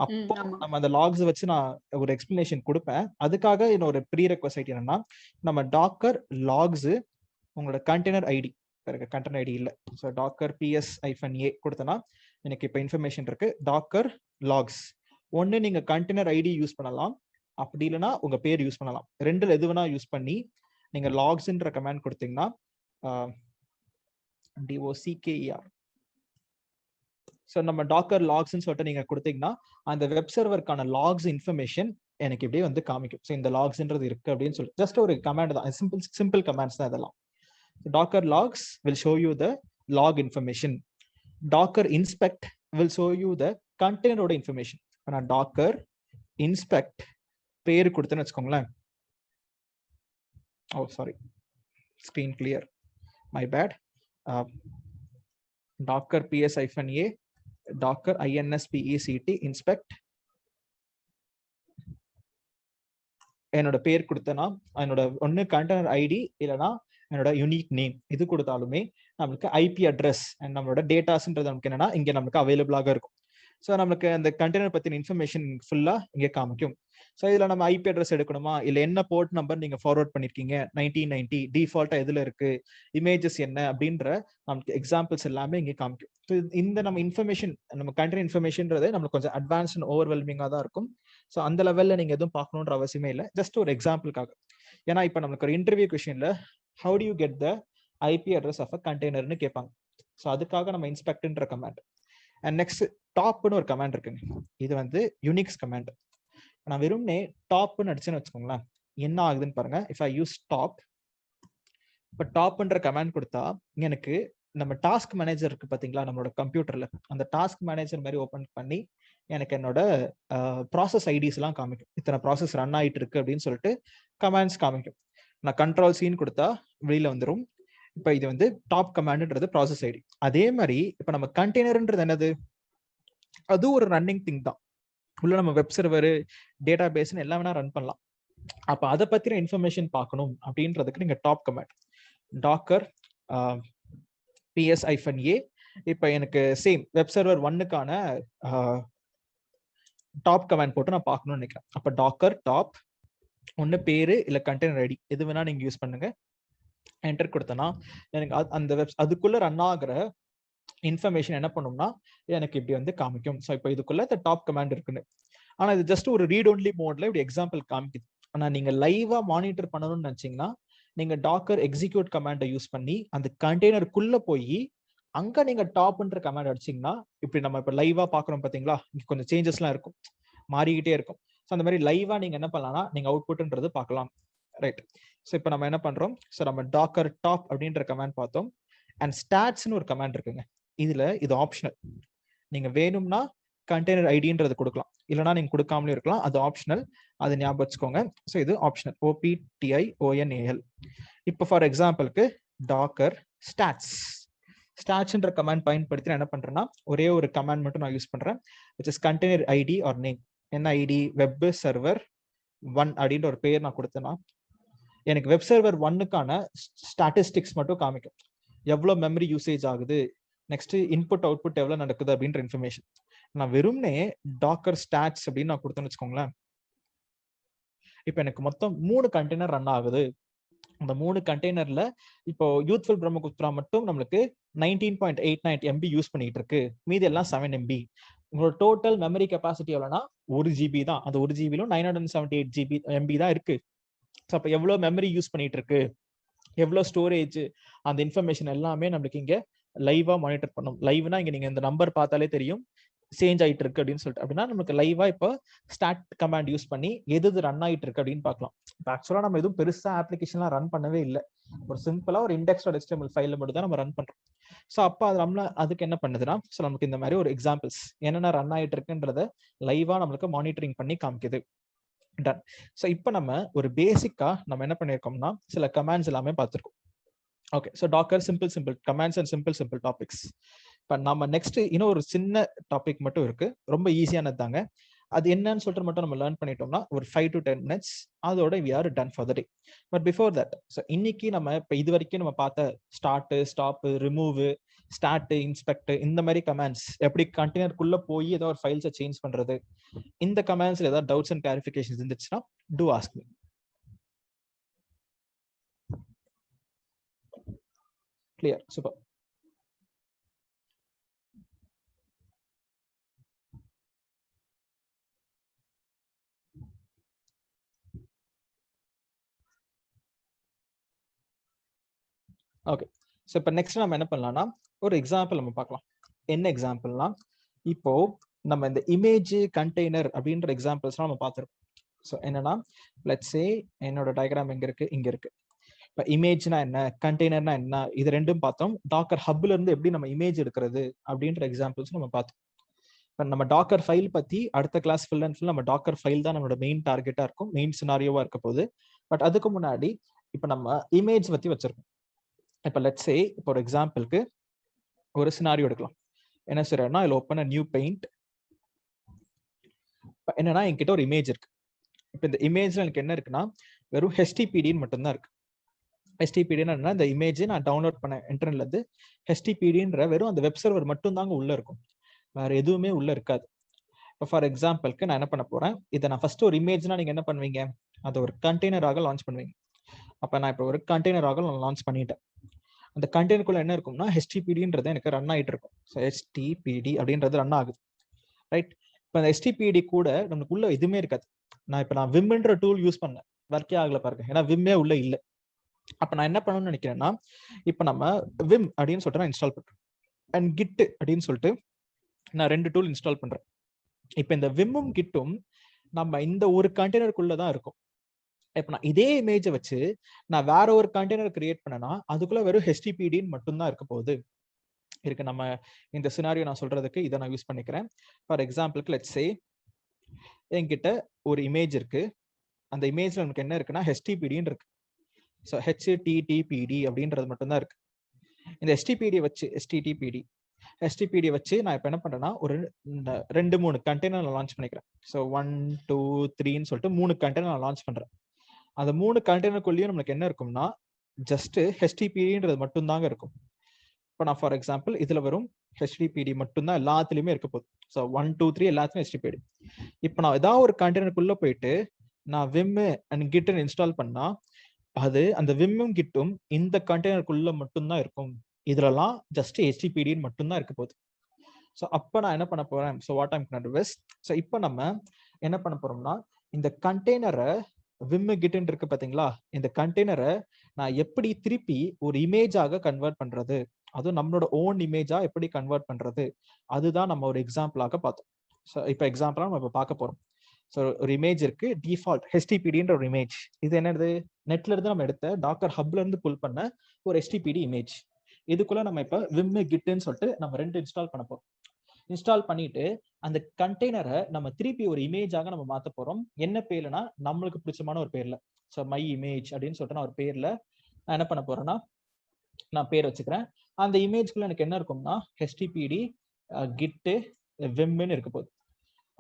அப்போ நம்ம அந்த லாக்ஸ் வச்சு நான் ஒரு எக்ஸ்பிளனேஷன் கொடுப்பேன். அதுக்காக இன்னொரு ப்ரீ ரெக்வசைட் என்னன்னா, நம்ம டாக்கர் லாக்ஸ் உங்களோட கண்டெய்னர் ஐடி கண்டெய்னர் ஐடி இல்லை. ஸோ டாக்கர் PS-A கொடுத்தனா எனக்கு இப்போ இன்ஃபர்மேஷன் இருக்கு. டாக்கர் லாக்ஸ் ஒன்று நீங்க கண்டெய்னர் ஐடி யூஸ் பண்ணலாம், அப்படி இல்லைன்னா உங்க பேர் யூஸ் பண்ணலாம். ரெண்டுல எது வேணா யூஸ் பண்ணி நீங்க லாக்ஸ்ன்ற கமாண்ட் கொடுத்தீங்கன்னா DOCKER. ஸோ நம்ம டாக்கர் லாக்ஸ்ன்னு சொல்லிட்டு நீங்க கொடுத்தீங்கன்னா அந்த வெப் சர்வருக்கான லாக்ஸ் இன்ஃபர்மேஷன் எனக்கு இப்படியே வந்து காமிக்கும். ஸோ இந்த லாக்ஸ்ன்றது இருக்கு அப்படின்னு சொல்லி ஜஸ்ட் ஒரு கமாண்ட் தான், சிம்பிள் கமாண்ட்ஸ் தான் இதெல்லாம். Docker logs will show you the log information. Docker inspect will show you the கண்டெய்னரோட இன்ஃபர்மேஷன். நான் டாக்கர் இன்ஸ்பெக்ட் பேரு கொடுத்தேன்னு வச்சுக்கோங்களேன். Oh sorry, screen clear, my bad. Docker PS-A docker INSPECT inspect என்னோட பேர் கொடுத்தேன்னா என்னோட ஒன்னு கண்டெய்னர் ஐடி இல்லைன்னா என்னோட யூனிக் நேம் இது கொடுத்தாலுமே நம்மளுக்கு IP அட்ரஸ் அண்ட் நம்மளோட டேட்டாஸ்ன்றது நமக்கு என்னன்னா இங்க நமக்கு அவைலபிளாக இருக்கும். ஸோ நம்மளுக்கு அந்த கண்டெய்னர் பத்தின இன்ஃபர்மேஷன் ஃபுல்லா இங்கே காமிக்கும். ஸோ இதுல நம்ம IP அட்ரஸ் எடுக்கணுமா, இல்லை என்ன போர்ட் நம்பர் நீங்க ஃபார்வர்ட் பண்ணிருக்கீங்க, 1990 டிஃபால்ட்டா எதுல இருக்கு, இமேஜஸ் என்ன அப்படின்ற நமக்கு எக்ஸாம்பிள்ஸ் எல்லாமே இங்கே காமிக்கும். ஸோ இந்த நம்ம இன்ஃபர்மேஷன் நம்ம கண்டெய்னர் இன்ஃபர்மேஷன்றது நம்மளுக்கு கொஞ்சம் அட்வான்ஸ் அண்ட் ஓவர்வெல்மிங்கா தான் இருக்கும். ஸோ அந்த லெவல்ல நீங்க எதுவும் பார்க்கணுன்ற அவசியமே இல்லை, ஜஸ்ட் ஒரு எக்ஸாம்பிளுக்காக. ஏன்னா இப்போ நமக்கு ஒரு இன்டர்வியூ கொஸ்டின்ல how do you get the IP address of a கண்டெய்னர்னு கேட்பாங்க. ஸோ அதுக்காக நம்ம இன்ஸ்பெக்ட்ன்ற கமாண்ட். அண்ட் நெக்ஸ்ட் டாப்னு ஒரு கமாண்ட் இருக்குங்க. இது வந்து யூனிக்ஸ் கமாண்ட். நான் வெறும்னே டாப்னு அடிச்சேன்னு வச்சுக்கோங்களேன், என்ன ஆகுதுன்னு பாருங்க. இஃப் ஐ யூஸ் டாப், இப்போ டாப்ன்ற கமாண்ட் கொடுத்தா எனக்கு நம்ம டாஸ்க் மேனேஜர் இருக்கு பாத்தீங்களா நம்மளோட கம்ப்யூட்டர்ல, அந்த டாஸ்க் மேனேஜர் மாதிரி ஓபன் பண்ணி எனக்கு என்னோட ப்ராசஸ் ஐடிஸ் எல்லாம் காமிக்கும். இத்தனை ப்ராசஸ் ரன் ஆயிட்டு இருக்கு அப்படின்னு சொல்லிட்டு கமாண்ட்ஸ் காமிக்கும். நான் Ctrl+C கொடுத்தா வெளியில வந்துடும். இப்போ இது வந்து டாப் கமாண்ட்ன்றது ப்ராசஸ் ஐடி. அதே மாதிரி இப்போ நம்ம கண்டெய்னர்ன்றது என்னது, அது ஒரு ரன்னிங் திங் தான். உள்ள நம்ம வெப் சர்வர் டேட்டா பேஸ்ன்னு எல்லாம் வேணா ரன் பண்ணலாம். அப்ப அதை பத்தின இன்ஃபர்மேஷன் பார்க்கணும் அப்படின்றதுக்கு நீங்க டாப் கமாண்ட் டாக்கர் PS-A. இப்ப எனக்கு சேம் வெப் சர்வர் 1க்கான டாப் கமாண்ட் போட்டு நான் பார்க்கணும்னு நினைக்கிறேன். அப்ப டாக்கர் டாப் ஒன்னு பேரு இல்ல கண்டெய்னர் ஐடி எது வேணா நீங்க யூஸ் பண்ணுங்க. என்டர் கொடுத்தனா எனக்கு அந்த அதுக்குள்ள ரன் ஆகுற இன்ஃபர்மேஷன் என்ன பண்ணும்னா எனக்கு இப்படி வந்து காமிக்கும். ஸோ இப்போ இதுக்குள்ள இந்த டாப் கமாண்ட் இருக்குன்னு, ஆனா இது ஜஸ்ட் ஒரு ரீட் ஒன்லி மோட்ல இப்படி எக்ஸாம்பிள் காமிக்குது. ஆனா நீங்க லைவா மானிட்டர் பண்ணணும்னு நினைச்சீங்கன்னா நீங்க டாக்கர் எக்ஸிக்யூட் கமாண்டை யூஸ் பண்ணி அந்த கண்டெய்னருக்குள்ள போய் அங்க நீங்க டாப்ன்ற கமாண்ட் அடிச்சீங்கன்னா இப்படி நம்ம இப்ப லைவா பாக்குறோம் பாத்தீங்களா, இங்க கொஞ்சம் சேஞ்சஸ் எல்லாம் இருக்கும், மாறிக்கிட்டே இருக்கும். ஸோ அந்த மாதிரி லைவா நீங்க என்ன பண்ணலாம்னா நீங்க அவுட்புட்ன்றது பார்க்கலாம். ரைட். ஸோ இப்போ நம்ம என்ன பண்றோம், ஸோ நம்ம டாக்கர் டாப் அப்படின்ற கமாண்ட் பார்த்தோம். அண்ட் ஸ்டாட்ஸ்னு ஒரு கமாண்ட் இருக்குங்க. இதுல இது ஆப்ஷனல், நீங்க வேணும்னா கண்டெய்னர் ஐடின்றது கொடுக்கலாம், இல்லைனா நீங்க கொடுக்காமலே இருக்கலாம், அது ஆப்ஷனல், அது ஞாபகம் வச்சுக்கோங்க. ஸோ இது ஆப்ஷனல், OPTIONAL. இப்போ ஃபார் எக்ஸாம்பிளுக்கு டாக்கர் ஸ்டாட்ஸ்ன்ற கமாண்ட் பயன்படுத்தி நான் என்ன பண்றேன்னா ஒரே ஒரு கமாண்ட் மட்டும் நான் யூஸ் பண்றேன், which is container ID or name. என்ன ஐடி வெப் சர்வர் 1 அப்படின்ற ஒரு பேர் நான் கொடுத்தேன்னா எனக்கு வெப் சர்வர் 1க்கான ஸ்டாட்டிஸ்டிக்ஸ் மட்டும் காமிக்கும். எவ்வளவு மெமரி யூசேஜ் ஆகுது, நெக்ஸ்ட் இன்புட் அவுட்புட் எவ்வளவு நடக்குது அப்படின்ற இன்ஃபர்மேஷன். நான் வெறும்னே டாக்கர் ஸ்டாட்ஸ் அப்படின்னு நான் கொடுத்தேன்னு வச்சுக்கோங்களேன். இப்போ எனக்கு மொத்தம் 3 கண்டெய்னர் ரன் ஆகுது. அந்த 3 கண்டெய்னர்ல இப்போ யூத்ஃபுல் பிரம்மகுப்த்ரா மட்டும் நம்மளுக்கு 19.89 MB யூஸ் பண்ணிட்டு இருக்கு, மீதி எல்லாம் 7 MB. உங்களோட டோட்டல் மெமரி கெப்பாசிட்டி எவ்வளோனா 1 GB தான். அந்த 1 GB 978 MB தான் இருக்கு. ஸோ அப்போ எவ்வளோ மெமரி யூஸ் பண்ணிட்டு இருக்கு, எவ்வளோ ஸ்டோரேஜ், அந்த இன்ஃபர்மேஷன் எல்லாமே நம்மளுக்கு இங்க லைவா மானிட்டர் பண்ணும். லைவ்னா இங்க நீங்க இந்த நம்பர் பார்த்தாலே தெரியும் சேஞ்ச் ஆயிட்டு இருக்கு அப்படின்னு சொல்லிட்டு. அப்படின்னா நமக்கு லைவா இப்போ ஸ்டார்ட் கமாண்ட் யூஸ் பண்ணி எது ரன் ஆயிட்டு இருக்கு அப்படின்னு பார்க்கலாம். இப்போ ஆக்சுவலா நம்ம எதுவும் பெருசா அப்ளிகேஷன்லாம் ரன் பண்ணவே இல்லை, ஒரு சிம்பிளா ஒரு index.html ஃபைல மட்டும் தான் நம்ம ரன் பண்றோம். ஸோ அப்போ அது நம்மள அதுக்கு என்ன பண்ணுதுன்னா, ஸோ நமக்கு இந்த மாதிரி ஒரு எக்ஸாம்பிள்ஸ் என்னென்ன ரன் ஆயிட்டு இருக்குன்றத லைவா நம்மளுக்கு மானிட்டரிங் பண்ணி காமிக்குது. டன். ஸோ இப்போ நம்ம ஒரு பேசிக்கா நம்ம என்ன பண்ணியிருக்கோம்னா சில கமாண்ட்ஸ் எல்லாமே பார்த்துருக்கோம். Okay, so docker simple commands and simple topics. இப்போ நம்ம நெக்ஸ்ட் இன்னும் ஒரு சின்ன டாபிக் மட்டும் இருக்கு, ரொம்ப ஈஸியானது தாங்க. அது என்னன்னு சொல்லிட்டு மட்டும் நம்ம லேர்ன் பண்ணிட்டோம்னா ஒரு 5 to 10 minutes அதோட we are done for the day. But before that, so இன்னைக்கு நம்ம இப்போ இது வரைக்கும் நம்ம பார்த்த start, stop, remove, start, inspect, இந்த மாதிரி கமாண்ட்ஸ் எப்படி கண்டெய்னருக்குள்ள போய் ஏதோ ஒரு ஃபைல்ஸை சேஞ்ச் பண்றது, இந்த கமாண்ட்ஸ்ல ஏதாவது டவுட்ஸ் அண்ட் கிளாரிஃபிகேஷன்ஸ் இருந்துச்சுன்னா to ask me. Clear? Super. Okay, so இப்போ நெக்ஸ்ட் நம்ம என்ன பண்ணலாம்னா ஒரு எக்ஸாம்பிள் நம்ம பார்க்கலாம். என்ன எக்ஸாம்பிள்னா, இப்போ நம்ம இந்த இமேஜ் கண்டெய்னர் அப்படின்ற எக்ஸாம்பிள்ஸ்லாம் நம்ம பார்த்துருக்கோம். ஸோ என்னன்னா, லெட்ஸ் சே என்னோட டயக்ராம் எங்க இருக்கு, இங்க இருக்கு. இப்போ இமேஜ்னா என்ன, கண்டெய்னர்னா என்ன, இது ரெண்டும் பார்த்தோம். டாக்கர் ஹப்ல இருந்து எப்படி நம்ம இமேஜ் எடுக்கிறது அப்படின்ற எக்ஸாம்பிள்ஸ் நம்ம பார்த்தோம். இப்போ நம்ம டாக்கர் ஃபைல் பத்தி அடுத்த கிளாஸ் ஃபுல் அண்ட் ஃபுல் நம்ம டாக்கர் ஃபைல் தான் நம்மளோட மெயின் டார்கெட்டா இருக்கும், மெயின் சினாரியோவா இருக்க போகுது. பட் அதுக்கு முன்னாடி இப்போ நம்ம இமேஜ் பத்தி வச்சிருக்கோம். இப்போ லெட்ஸ் சே இப்போ ஒரு எக்ஸாம்பிளுக்கு ஒரு சினாரியோ எடுக்கலாம். என்ன சொல்றேன்னா, இதில் ஓப்பன் அ நியூ பெயிண்ட். என்னன்னா என்கிட்ட ஒரு இமேஜ் இருக்கு. இப்போ இந்த இமேஜ்ல எனக்கு என்ன இருக்குன்னா வெறும் HTPDன்னு மட்டும்தான் இருக்கு. HTPDன்னு என்னன்னா, இந்த இமேஜ் நான் டவுன்லோட் பண்ண இன்டர்நெட்ல இருந்து HTPDன்ற வெறும் அந்த வெப் சர்வர் மட்டும் தாங்க உள்ள இருக்கும், வேற எதுவுமே உள்ள இருக்காது. இப்போ ஃபார் எக்ஸாம்பிளுக்கு நான் என்ன பண்ண போறேன், இதை நான் ஃபர்ஸ்ட் ஒரு இமேஜ்னா நீங்க என்ன பண்ணுவீங்க, அதை ஒரு கண்டெய்னராக லான்ச் பண்ணுவீங்க. அப்போ நான் இப்போ ஒரு கண்டெய்னராக லான்ச் பண்ணிட்டேன். அந்த கண்டெய்னருக்குள்ள என்ன இருக்கும்னா HTPDன்றது எனக்கு ரன் ஆகிட்டு இருக்கும். ஸோ HTPD அப்படின்றது ரன் ஆகுது, ரைட்? இப்போ அந்த HTPD கூட நமக்கு உள்ள எதுவுமே இருக்காது. நான் விம்ன்ற டூல் யூஸ் பண்ணேன், ஒர்க்கே ஆகல பாருங்க, ஏன்னா விம்மே உள்ள இல்லை. அப்போ நான் என்ன பண்ணணும்னு நினைக்கிறேன்னா, இப்போ நம்ம விம் அப்படின்னு சொல்லிட்டு நான் இன்ஸ்டால் பண்றேன், அண்ட் கிட் அப்படின்னு சொல்லிட்டு நான் 2 டூல் இன்ஸ்டால் பண்றேன். இப்போ இந்த விம்மும் கிட்டும் நம்ம இந்த ஒரு கண்டெய்னருக்குள்ள தான் இருக்கும். இப்போ நான் இதே இமேஜை வச்சு நான் வேற ஒரு கண்டெய்னர் கிரியேட் பண்ணனா அதுக்குள்ள வெறும் HTPDன்னு மட்டும்தான் இருக்க போகுது இருக்கு. நம்ம இந்த சினாரியோ நான் சொல்றதுக்கு இதை நான் யூஸ் பண்ணிக்கிறேன். ஃபார் எக்ஸாம்பிளுக்கு லெட்ஸ் சே என்கிட்ட ஒரு இமேஜ் இருக்கு. அந்த இமேஜ்ல நமக்கு என்ன இருக்குன்னா HTPDன்னு இருக்கு. ஸோ HTTPD அப்படின்றது மட்டும்தான் இருக்கு. இந்த HTPD வச்சு நான் இப்போ என்ன பண்றேன்னா ஒரு 2-3 கண்டெய்னர் லான்ச் பண்ணிக்கிறேன். ஸோ 1 2 3ன்னு சொல்லிட்டு 3 கண்டெய்னர் லான்ச் பண்றேன். அந்த 3 கண்டெய்னருக்குள்ளேயும் நம்மளுக்கு என்ன இருக்கும்னா ஜஸ்ட் HTPDன்றது மட்டும் தாங்க இருக்கும். இப்போ நான் ஃபார் எக்ஸாம்பிள் இதுல வரும் HTPD மட்டும்தான் எல்லாத்துலயுமே இருக்க போகுது. ஸோ 1 2 3 எல்லாத்துலயும் HTPD. இப்போ நான் ஏதாவது ஒரு கண்டெய்னருக்குள்ள போயிட்டு நான் விம் அண்ட் கிட்னு இன்ஸ்டால் பண்ணா அது அந்த விம்மும் கிட்டும் இந்த கண்டெய்னருக்குள்ள மட்டும்தான் இருக்கும். இதுலலாம் ஜஸ்ட் HTPDன்னு மட்டும்தான் இருக்க போகுது. ஸோ அப்போ நான் என்ன பண்ண போறேன், so what I'm going to to is, so இப்போ நம்ம என்ன பண்ண போறோம்னா இந்த கண்டெய்னரை விம் கிட்னு இருக்கு பாத்தீங்களா, இந்த கண்டெய்னரை நான் எப்படி திருப்பி ஒரு இமேஜாக கன்வெர்ட் பண்றது, அதுவும் நம்மளோட ஓன் இமேஜா எப்படி கன்வெர்ட் பண்றது, அதுதான் நம்ம ஒரு எக்ஸாம்பிளாக பார்த்தோம். ஸோ இப்போ எக்ஸாம்பிளா நம்ம இப்போ பார்க்க போறோம். ஸோ ஒரு இமேஜ் இருக்கு, டிஃபால்ட் HTPDன்ற ஒரு இமேஜ். இது என்னது, நெட்ல இருந்து நம்ம எடுத்த டாக்கர் ஹப்ல இருந்து புல் பண்ண ஒரு HTPD இமேஜ். இதுக்குள்ள நம்ம இப்போ விம் கிட்னு சொல்லிட்டு நம்ம 2 இன்ஸ்டால் பண்ண போறோம். இன்ஸ்டால் பண்ணிட்டு அந்த கண்டெய்னரை நம்ம திருப்பி ஒரு இமேஜாக நம்ம மாற்ற போறோம். என்ன பேர்லனா நம்மளுக்கு பிடிச்சமான ஒரு பேர்ல, ஸோ மை இமேஜ் அப்படின்னு சொல்லிட்டு நான் ஒரு பேர்ல நான் என்ன பண்ண போறேன்னா நான் பேர் வச்சுக்கிறேன். அந்த இமேஜ்க்குள்ள எனக்கு என்ன இருக்கும்னா httpd git vimன்னு இருக்க போகுது.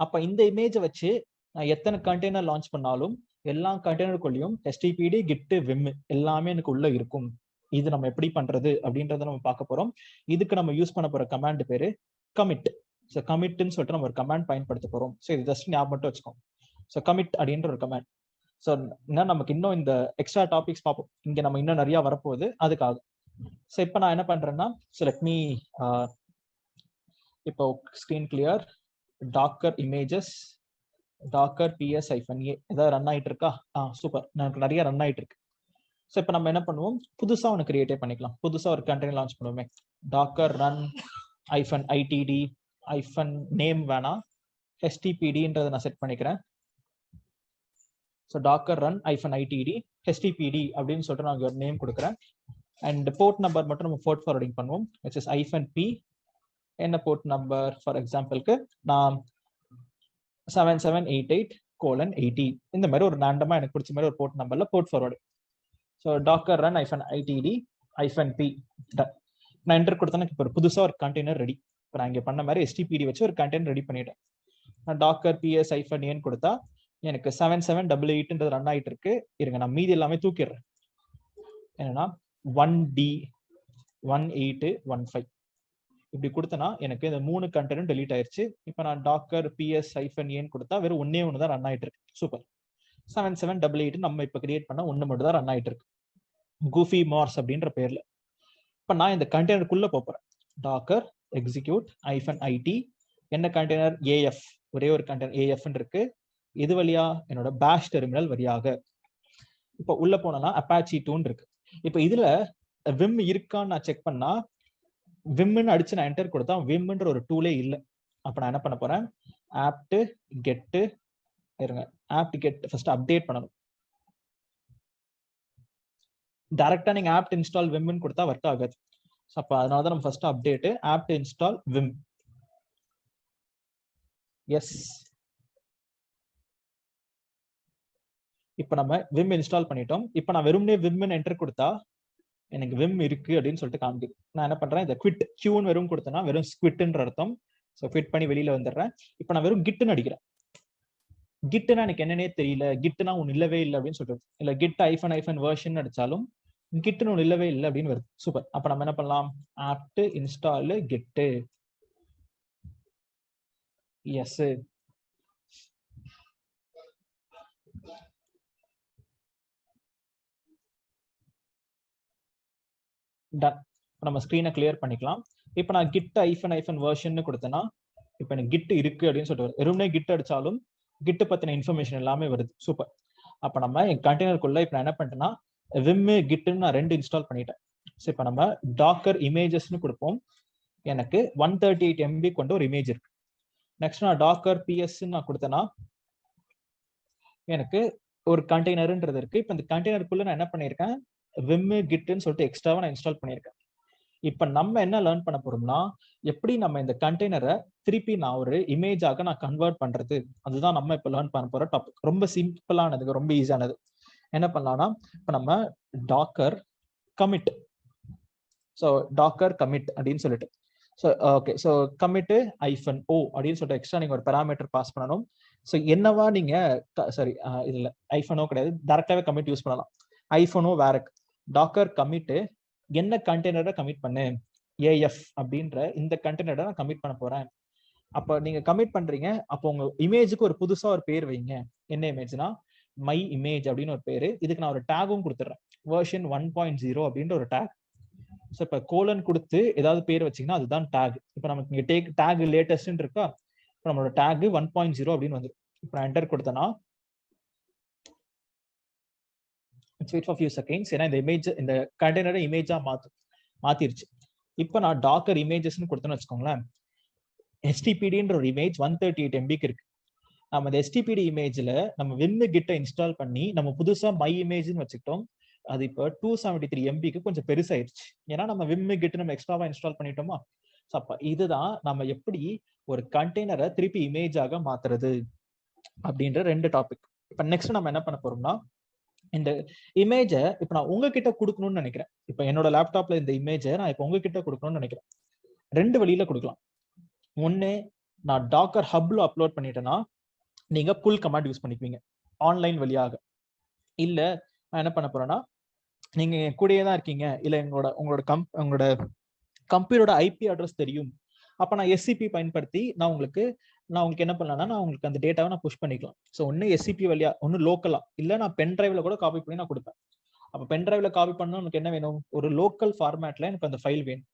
அப்ப இந்த இமேஜை வச்சு நான் எத்தனை கண்டெய்னர் லான்ச் பண்ணாலும் எல்லா கண்டெய்னருக்குள்ளேயும் httpd git vim எல்லாமே எனக்கு உள்ள இருக்கும். இது நம்ம எப்படி பண்றது அப்படின்றத நம்ம பார்க்க போறோம். இதுக்கு நம்ம யூஸ் பண்ண போற கமாண்ட் பேரு commit. ஸோ கமிட்னு சொல்லிட்டு நம்ம ஒரு கமாண்ட் பயன்படுத்த போறோம். ஸோ இது ஜஸ்ட் ஞாபகம் மட்டும் வச்சுக்கோங்க. ஸோ கமிட் அப்படின்ற ஒரு கமாண்ட். ஸோ இன்னும் நமக்கு இன்னும் இந்த எக்ஸ்ட்ரா டாபிக்ஸ் பார்ப்போம். இங்க நம்ம இன்னும் நிறைய வரப்போகுது அதுக்காக. ஸோ இப்போ நான் என்ன பண்றேன்னா, ஸோ லெட் மீ இப்போ screen clear, docker images, docker ps-a ஏதாவது ரன் ஆயிட்டு இருக்கா? சூப்பர், நமக்கு நிறைய ரன் ஆயிட்டு இருக்கு. ஸோ இப்போ நம்ம என்ன பண்ணுவோம், புதுசா ஒன்று கிரியேட்டே பண்ணிக்கலாம். புதுசா ஒரு கண்டெய்னர் லான்ச் பண்ணுவோமே. டாக்கர் run -itd -name வேணாம், httpdன்றதை நான் செட் பண்ணிக்கிறேன். So docker run -itd httpd அப்படின்னு சொல்லிட்டு நான் ஒரு நேம் கொடுக்குறேன். அண்ட் போர்ட் நம்பர் மட்டும் நம்ம போர்ட் ஃபார்வர்டிங் பண்ணுவோம், which is -p. என்ன போர்ட் நம்பர் ஃபார் எக்ஸாம்பிளுக்கு நான் 7788:80 இந்த மாதிரி ஒரு ரேண்டமா எனக்கு பிடிச்ச மாதிரி ஒரு போர்ட் நம்பர்ல port forward. So docker run -itd -p நான் என்டர் கொடுத்தேன்னா இப்போ ஒரு புதுசா ஒரு கண்டெய்னர் ரெடி. இப்போ நான் இங்கே பண்ண மாதிரி httpd வச்சு ஒரு கண்டெய்னர் ரெடி பண்ணிட்டேன். நான் டாக்கர் ps-a கொடுத்தா எனக்கு 7788 ரன் ஆயிட்டு இருக்கு. இருங்க நான் மீதி எல்லாமே தூக்கிடுறேன். என்னன்னா 1d 1815 இப்படி கொடுத்தனா எனக்கு இந்த 3 கண்டெய்னர் டெலீட் ஆயிருச்சு. இப்போ நான் டாக்கர் ps-a கொடுத்தா வெறும் ஒன்னே ஒன்று தான் ரன் ஆயிட்டு இருக்கு. சூப்பர். 7788 நம்ம இப்போ கிரியேட் பண்ண ஒன்று மட்டும் தான் ரன் ஆயிட்டு இருக்கு, கூஃபி மார்ஸ் அப்படின்ற பேர்ல. இப்போ நான் இந்த கண்டெய்னருக்குள்ள போறேன். டாக்கர் எக்ஸிக்யூட் -it என்ன கண்டெய்னர் af, ஒரே ஒரு கண்டெய்னர் af இருக்கு. இது வழியா என்னோட பேஷ் டெர்மினல் வழியாக இப்போ உள்ள போனா அப்பாச்சி 2 இருக்கு. இப்போ இதுல விம் இருக்கான்னு நான் செக் பண்ணா விம்னு அடிச்சு நான் என்டர் கொடுத்தா விம்ன்ற ஒரு டூலே இல்லை. அப்ப நான் என்ன பண்ண போறேன், apt get இருங்க, apt get ஃபர்ஸ்ட் அப்டேட் பண்ணணும். டைரக்டா நீங்க apt install vimன்னு கொடுத்தா ஒர்க் ஆகாது. அப்ப அதனால தான் நம்ம first update apt install vim. Yes, இப்போ நம்ம விம் இன்ஸ்டால் பண்ணிட்டோம். இப்போ நான் வெறும்னே விம்னு என்டர் கொடுத்தா எனக்கு விம் இருக்கு அப்படின்னு சொல்லிட்டு காமிக்குது. நான் என்ன பண்றேன், இந்த குவிட் கியூன்னு வெறும் கொடுத்தேன்னா வெறும் ஸ்குவிட்ன்ற அர்த்தம். ஸோ குவிட் பண்ணி வெளியில வந்துடுறேன். இப்போ நான் வெறும் கிட்னு அடிக்கிறேன். கிட்னா எனக்கு என்னன்னே தெரியல, கிட்னா ஒன்று இல்லவே இல்லை அப்படின்னு சொல்றது. இல்ல கிட் -version அடிச்சாலும் கிட்னு ஒன்று இல்லவே இல்லை அப்படின்னு வருது. சூப்பர். அப்ப நம்ம என்ன பண்ணலாம், apt install git. Yes, done. நம்ம ஸ்கிரீனை கிளியர் பண்ணிக்கலாம். இப்போ நான் git -version கொடுத்தேன்னா இப்போ எனக்கு கிட் இருக்கு அப்படின்னு சொல்லிட்டு வருது. வெறும்னே கிட் அடிச்சாலும் கிட் பத்தின இன்ஃபர்மேஷன் எல்லாமே வருது. சூப்பர். அப்ப நம்ம என் கண்டெய்னருக்குள்ள இப்போ நான் என்ன பண்ணிட்டேன்னா விம் கிட்னு நான் 2 இன்ஸ்டால் பண்ணிட்டேன். ஸோ இப்போ நம்ம டாக்கர் இமேஜஸ்ன்னு கொடுப்போம். எனக்கு 138 MB கொண்ட ஒரு இமேஜ் இருக்கு. நெக்ஸ்ட் நான் டாக்கர் ps நான் கொடுத்தேன்னா எனக்கு ஒரு கண்டெய்னர்ன்றது இருக்கு. இப்போ இந்த கண்டெய்னருக்குள்ள நான் என்ன பண்ணியிருக்கேன், விம் கிட்னு சொல்லிட்டு எக்ஸ்ட்ராவா நான் இன்ஸ்டால் பண்ணியிருக்கேன். இப்ப நம்ம என்ன லேர்ன் பண்ண போறோம்னா, எப்படி நம்ம இந்த கண்டெய்னரை திருப்பி நான் ஒரு இமேஜாக நான் கன்வெர்ட் பண்றது, அதுதான் நம்ம இப்ப லேர்ன் பண்ண போற டாபிக். ரொம்ப சிம்பிளானது, ரொம்ப ஈஸியானது. என்ன பண்ணலாம்னா, இப்ப நம்ம docker commit, so docker commit அப்படின்னு சொல்லிட்டு, so okay, so commit -o அப்படின்னு சொல்லிட்டு எக்ஸ்ட்ரா நீங்க ஒரு பேராமீட்டர் பாஸ் பண்ணணும். ஸோ என்னவா நீங்க சாரி இதுல -o கிடையாது, டைரக்டாவே கமிட் யூஸ் பண்ணலாம். -o வேற டாக்கர் கமிட் என்ன கண்டெய்னரை கமிட் பண்ணு, af அப்படின்ற இந்த கண்டெய்னரை நான் கமிட் பண்ண போறேன். அப்ப நீங்க கமிட் பண்றீங்க, அப்போ உங்க இமேஜுக்கு ஒரு புதுசா ஒரு பேர் வைங்க. என்ன இமேஜ்னா மை இமேஜ் அப்படின்னு ஒரு பேரு. இதுக்கு நான் ஒரு டேகும் கொடுத்துறேன், version 1.0 அப்படின்ற ஒரு டேக். ஸோ இப்போ கோலன் கொடுத்து ஏதாவது பேர் வச்சீங்கன்னா அதுதான் டேக். இப்போ நமக்கு இங்க டேக் லேட்டஸ்ட்னு இருக்கா, இப்போ நம்மளோட டேக் 1.0 அப்படின்னு வந்து இப்போ நான் என்டர் கொடுத்தேன்னா wait for few seconds, ஏன்னா இந்த இமேஜ் இந்த கண்டெய்னரை இமேஜா மாத்திருச்சு. இப்போ நான் டாக்கர் இமேஜஸ்ன்னு கொடுத்தேன்னு வச்சுக்கோங்களேன், httpdன்ற ஒரு இமேஜ் 138 MBக்கு இருக்கு. நம்ம இந்த httpd இமேஜ்ல நம்ம விம் கிட்ட இன்ஸ்டால் பண்ணி நம்ம புதுசா மை இமேஜ்னு வச்சுக்கிட்டோம். அது இப்போ 273 MBக்கு கொஞ்சம் பெருசாயிருச்சு, ஏன்னா நம்ம விம் கிட்ட நம்ம எக்ஸ்ட்ராவா இன்ஸ்டால் பண்ணிட்டோமா. அப்ப இதுதான் நம்ம எப்படி ஒரு கண்டெய்னரை திருப்பி இமேஜாக மாத்துறது அப்படின்ற 2 டாபிக். இப்போ நெக்ஸ்ட் நம்ம என்ன பண்ண போறோம்னா, இந்த இமேஜை இப்ப நான் உங்ககிட்ட கொடுக்கணும்னு நினைக்கிறேன். இப்ப என்னோட லேப்டாப்ல இந்த இமேஜை நான் இப்ப உங்ககிட்ட கொடுக்கணும்னு நினைக்கிறேன். 2 வழியில கொடுக்கலாம். ஒண்ணு, நான் டாக்கர் ஹப்ல அப்லோட் பண்ணிட்டேன்னா நீங்க புல் கமாண்ட் யூஸ் பண்ணிக்குவீங்க ஆன்லைன் வழியாக. இல்ல நான் என்ன பண்ண போறேன்னா, நீங்க கூடயே தான் இருக்கீங்க, இல்ல உங்களோட கம்ப்யூட்டரோட ஐபி அட்ரஸ் தெரியும், அப்ப நான் எஸ்சிபி பயன்படுத்தி நான் உங்களுக்கு என்ன பண்ணலாம்னா, நான் உங்களுக்கு அந்த டேட்டாவை நான் புஷ் பண்ணிக்கலாம். ஸோ ஒன்னு எஸ்சிபி வழியா, ஒன்னு லோக்கலா, இல்ல நான் பென் டிரைவ்ல கூட காப்பி பண்ணி நான் கொடுப்பேன். அப்ப பென் டிரைவ்ல காப்பி பண்ணா எனக்கு என்ன வேணும், ஒரு லோக்கல் ஃபார்மேட்ல எனக்கு அந்த ஃபைல் வேணும்.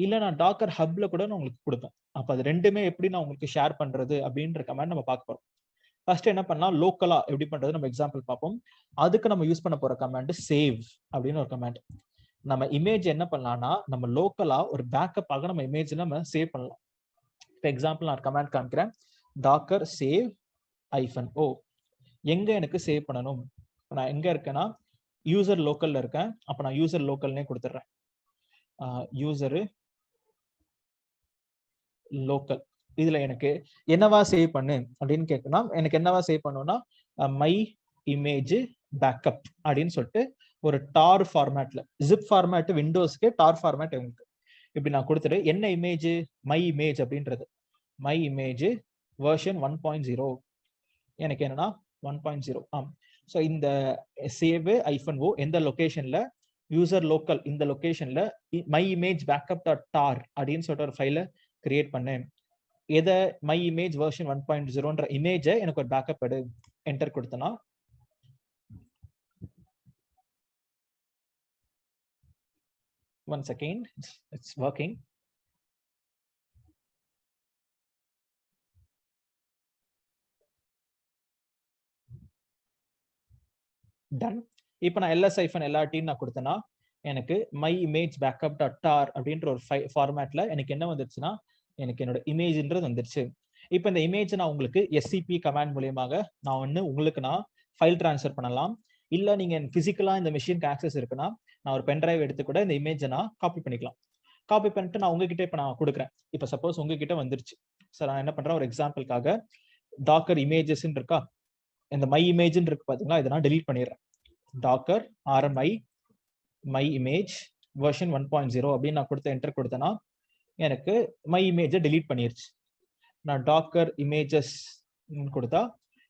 இல்ல நான் டாக்கர் ஹப்ல கூட நான் உங்களுக்கு கொடுப்பேன். அப்ப அது ரெண்டுமே எப்படி நான் உங்களுக்கு ஷேர் பண்றது அப்படின்ற கமெண்ட் நம்ம பார்க்க போறோம். ஃபர்ஸ்ட் என்ன பண்ணலாம், லோக்கலா எப்படி பண்றது நம்ம எக்ஸாம்பிள் பார்ப்போம். அதுக்கு நம்ம யூஸ் பண்ண போற கமாண்ட் சேவ் அப்படின்னு ஒரு கமாண்ட். நம்ம இமேஜ் என்ன பண்ணலாம்னா, நம்ம லோக்கலா ஒரு பேக்கப் நம்ம இமேஜ் நம்ம சேவ் பண்ணலாம். இப்போ எக்ஸாம்பிள் நான் கமாண்ட் காமிக்கிறேன், டாக்கர் சேவ் -o. எங்க எனக்கு சேவ் பண்ணணும், நான் எங்க இருக்கேன்னா யூசர் லோக்கல்ல இருக்கேன். அப்ப நான் யூசர் லோக்கல்னே கொடுத்துட்றேன். User local. இதுல எனக்கு என்னவா சேவ் பண்ணு அப்படின்னு கேட்கணும். எனக்கு என்னவா சேவ் பண்ணணும்னா மை இமேஜ் பேக்கப் அப்படின்னு சொல்லிட்டு ஒரு டார் ஃபார்மேட்ல, ஜிப் ஃபார்மேட் விண்டோஸ்க்கு, டார் ஃபார்மேட் உங்களுக்கு இப்படி நான் கொடுத்துட்டு, என்ன இமேஜ், மை இமேஜ் அப்படின்றது, மை இமேஜ் வெர்ஷன் 1.0 எனக்கு என்னன்னா 1.0. ஸோ இந்த சேவ் -o எந்த லொகேஷன்ல, யூசர் லோக்கல் இந்த லொகேஷன்ல மை இமேஜ் பேக்கப் டாட் டார் அப்படின்னு சொல்லிட்டு ஒரு ஃபைலை கிரியேட் பண்ணேன். எதை, மை இமேஜ் வெர்ஷன் 1.0ன்ற இமேஜை எனக்கு ஒரு பேக்கப் எடு, என்டர் கொடுத்தனா one second, it's working. Done. இப்போ நான் ls-lrt நான் கொடுத்தேன்னா எனக்கு மை இமேஜ் பேக்கப் டாட் டார் அப்படின்ற ஒரு ஃபார்மேட்ல எனக்கு என்ன வந்துருச்சுன்னா, எனக்கு என்னோட இமேஜ்ன்றது வந்துருச்சு. இப்போ இந்த இமேஜ் நான் உங்களுக்கு எஸ்சிபி கமாண்ட் மூலியமாக நான் உங்களுக்கு ஃபைல் டிரான்ஸ்ஃபர் பண்ணலாம். இல்ல நீங்க பிசிக்கலா இந்த மிஷினுக்கு ஆக்சஸ் இருக்குன்னா, நான் ஒரு பென் டிரைவ் எடுத்து கூட இந்த இமேஜை நான் காப்பி பண்ணிக்கலாம். காப்பி பண்ணிட்டு நான் உங்ககிட்ட இப்போ நான் கொடுக்குறேன். இப்போ சப்போஸ் உங்ககிட்ட வந்துருச்சு சார், நான் என்ன பண்றேன், ஒரு எக்ஸாம்பிளுக்காக டாக்கர் இமேஜஸ் இருக்கா, இந்த மை இமேஜ் இருக்கு பாத்தீங்களா, இதை நான் டெலீட் பண்ணிடுறேன். Docker RMI my image version 1.0 அப்படின்னு நான் கொடுத்த என்டர் கொடுத்தேன்னா எனக்கு மை இமேஜை டெலீட் பண்ணிருச்சு. நான் டாக்கர் இமேஜஸ் கொடுத்தா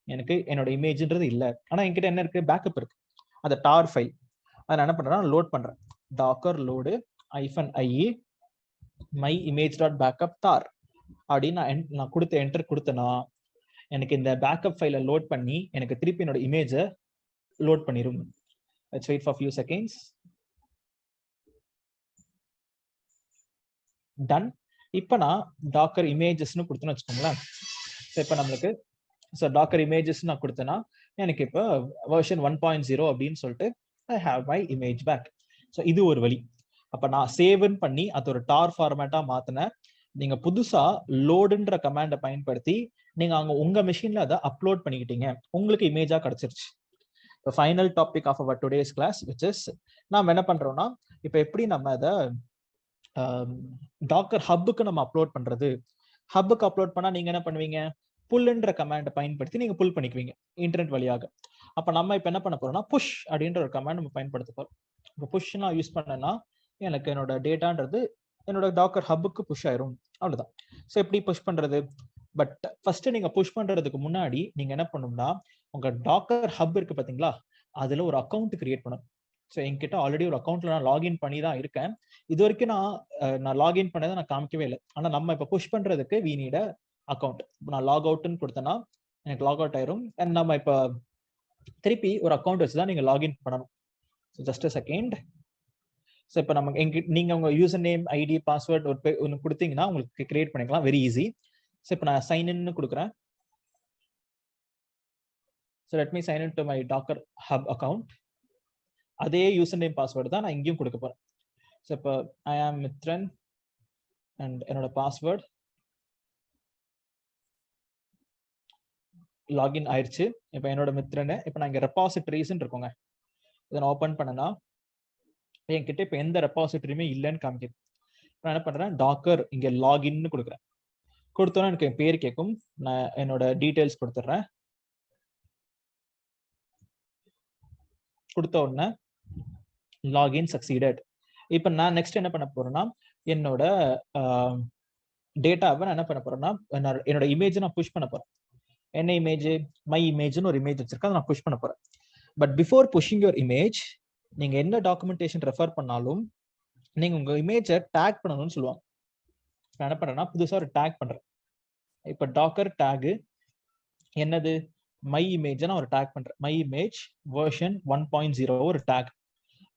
எனக்கு என்னோட இமேஜ்ன்றது இல்லை. ஆனா என்கிட்ட என்ன இருக்கு, பேக்கப் இருக்கு, அந்த டார் ஃபைல். அதை நான் என்ன பண்றேன், லோட் பண்றேன். Docker load -ie my image dot backup tar அப்படின்னு நான் கொடுத்த என்டர் கொடுத்தேன்னா எனக்கு இந்த பேக்கப் ஃபைலை லோட் பண்ணி எனக்கு திருப்பி என்னோட இமேஜை load பண்ணிரும். Let's wait for a few seconds. Done. இப்போ நான் டாக்கர் இமேஜஸ்னு கொடுத்தேன்னு வச்சுக்கோங்களேன். இப்போ நம்மளுக்கு டாக்கர் இமேஜஸ் நான் கொடுத்தேன்னா எனக்கு இப்போ வெர்ஷன் 1.0 அப்படின்னு சொல்லிட்டு I have my image back. So இது ஒரு வழி. அப்போ நான் சேவ்னு பண்ணி அது ஒரு டார் ஃபார்மேட்டா மாத்தினேன். நீங்க புதுசா லோடுன்ற கமாண்டை பயன்படுத்தி நீங்க அங்க உங்க மெஷின்ல அதை அப்லோட் பண்ணிக்கிட்டீங்க, உங்களுக்கு இமேஜா கிடைச்சிருச்சு. The final topic of our today's class, which is நாம என்ன பண்றோம்னா, இப்போ எப்படி நம்ம அதை டாக்கர் ஹப்புக்கு நம்ம அப்லோட் பண்றது. ஹப்புக்கு அப்லோட் பண்ணா நீங்க என்ன பண்ணுவீங்க, புல்ன்ற கமாண்டை பயன்படுத்தி நீங்க புல் பண்ணிக்குவீங்க இன்டர்நெட் வழியாக. அப்ப நம்ம இப்ப என்ன பண்ண போறோம்னா, புஷ் அப்படின்ற ஒரு கமாண்ட் நம்ம பயன்படுத்த போறோம். இப்போ புஷ் நான் யூஸ் பண்ணேன்னா எனக்கு என்னோட டேட்டான்றது என்னோட டாக்கர் ஹப்புக்கு புஷ் ஆயிரும், அவ்வளவுதான். ஸோ எப்படி புஷ் பண்றது, பட் ஃபர்ஸ்ட் நீங்க புஷ் பண்றதுக்கு முன்னாடி நீங்க என்ன பண்ணணும்னா, உங்க டாக்கர் ஹப் இருக்கு பாத்தீங்களா, அதுல ஒரு அக்கௌண்ட் கிரியேட் பண்ணணும். ஸோ என்கிட்ட ஆல்ரெடி ஒரு அக்கௌண்ட்ல நான் லாகின் பண்ணி தான் இருக்கேன். இது வரைக்கும் நான் லாகின் பண்ணதை நான் காமிக்கவே இல்லை. ஆனா நம்ம இப்ப புஷ் பண்றதுக்கு வி நீட் அக்கௌண்ட். நான் லாக் அவுட்னு கொடுத்தேன்னா எனக்கு லாக் அவுட் ஆயிரும். அண்ட் நம்ம இப்ப திருப்பி ஒரு அக்கௌண்ட் வச்சுதான் நீங்க லாகின் பண்ணணும். So just a second. So இப்போ நம்ம நீங்க உங்க யூசர் நேம், ஐடி, பாஸ்வேர்ட் ஒன்று கொடுத்தீங்கன்னா உங்களுக்கு கிரியேட் பண்ணிக்கலாம், வெரி ஈஸி. ஸோ இப்போ நான் சைன் இன்னு கொடுக்குறேன். So let me sign into my Docker Hub account. அதே யூசர் நேம் பாஸ்வேர்டு தான் நான் இங்கேயும் கொடுக்க போறேன். ஸோ இப்போ ஐ ஆம் மித்ரன் அண்ட் என்னோட பாஸ்வேர்டு லாகின் ஆயிடுச்சு. இப்போ என்னோட மித்ரன், இப்போ நான் இங்கே ரெபாசிட்டரிஸ்ன்னு இருக்கோங்க, இதை நான் ஓப்பன் பண்ணனா என்கிட்ட இப்போ எந்த ரெபாசிட்டரியுமே இல்லைன்னு காமிக்குது. நான் என்ன பண்றேன், டாக்கர் இங்கே லாகின்னு கொடுக்குறேன். கொடுத்தோன்னா எனக்கு என் பேர் கேட்கும், நான் என்னோட டீட்டெயில்ஸ் கொடுத்துட்றேன். கொடுத்த உடனே லாகின் சக்சீடட். இப்போ நான் நெக்ஸ்ட் என்ன பண்ண போறேன்னா என்னோட டேட்டாவை நான் என்ன பண்ண போறேன்னா என்னோட இமேஜ் நான் புஷ் பண்ண போறேன். என்ன இமேஜ்? மை இமேஜ்னு ஒரு இமேஜ் வச்சிருக்கேன், அதை நான் புஷ் பண்ண போறேன். But before pushing your image நீங்க என்ன டாக்குமெண்டேஷன் ரெஃபர் பண்ணாலும் நீங்க உங்க இமேஜை டேக் பண்ணணும்னு சொல்லுவாங்க. நான் என்ன பண்றேன்னா புதுசா ஒரு டேக் பண்றேன். இப்ப டாக்கர் டேக் என்னது? மை இமேஜ் நான் ஒரு டேக் பண்றேன். மை இமேஜ் வெர்ஷன் 1.0 ஒரு டேக்.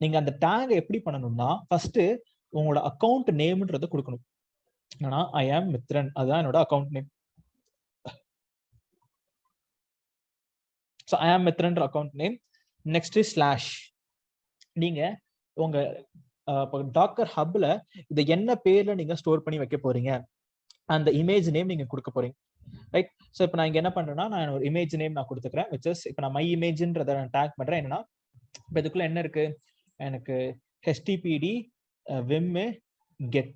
நீங்க அந்த டேக் எப்படி பண்ணணும்னா ஃபர்ஸ்ட் உங்களோட அக்கௌண்ட் நேம்ன்றதை கொடுக்கணும். ஆனா ஐ ஆம் மித்ரன், அதுதான் என்னோட அக்கௌண்ட் நேம். ஸோ ஐ ஆம் மித்ரன்ற அக்கௌண்ட் நேம். Next slash. நீங்க உங்க டாக்கர் ஹப்ல இதை என்ன பேர்ல நீங்க ஸ்டோர் பண்ணி வைக்க போறீங்க, அந்த இமேஜ் நேம் நீங்க கொடுக்க போறீங்க, ரைட்? ஸோ இப்போ நான் இங்க என்ன பண்றேன்னா நான் ஒரு இமேஜ் நேம் நான் கொடுத்துக்கிறேன், விச் இஸ் இப்போ நான் மை இமேஜ்ன்றதை நான் டேக் பண்றேன். என்னன்னா இப்போ இதுக்குள்ள என்ன இருக்கு, எனக்கு HTTPD விம் கெட்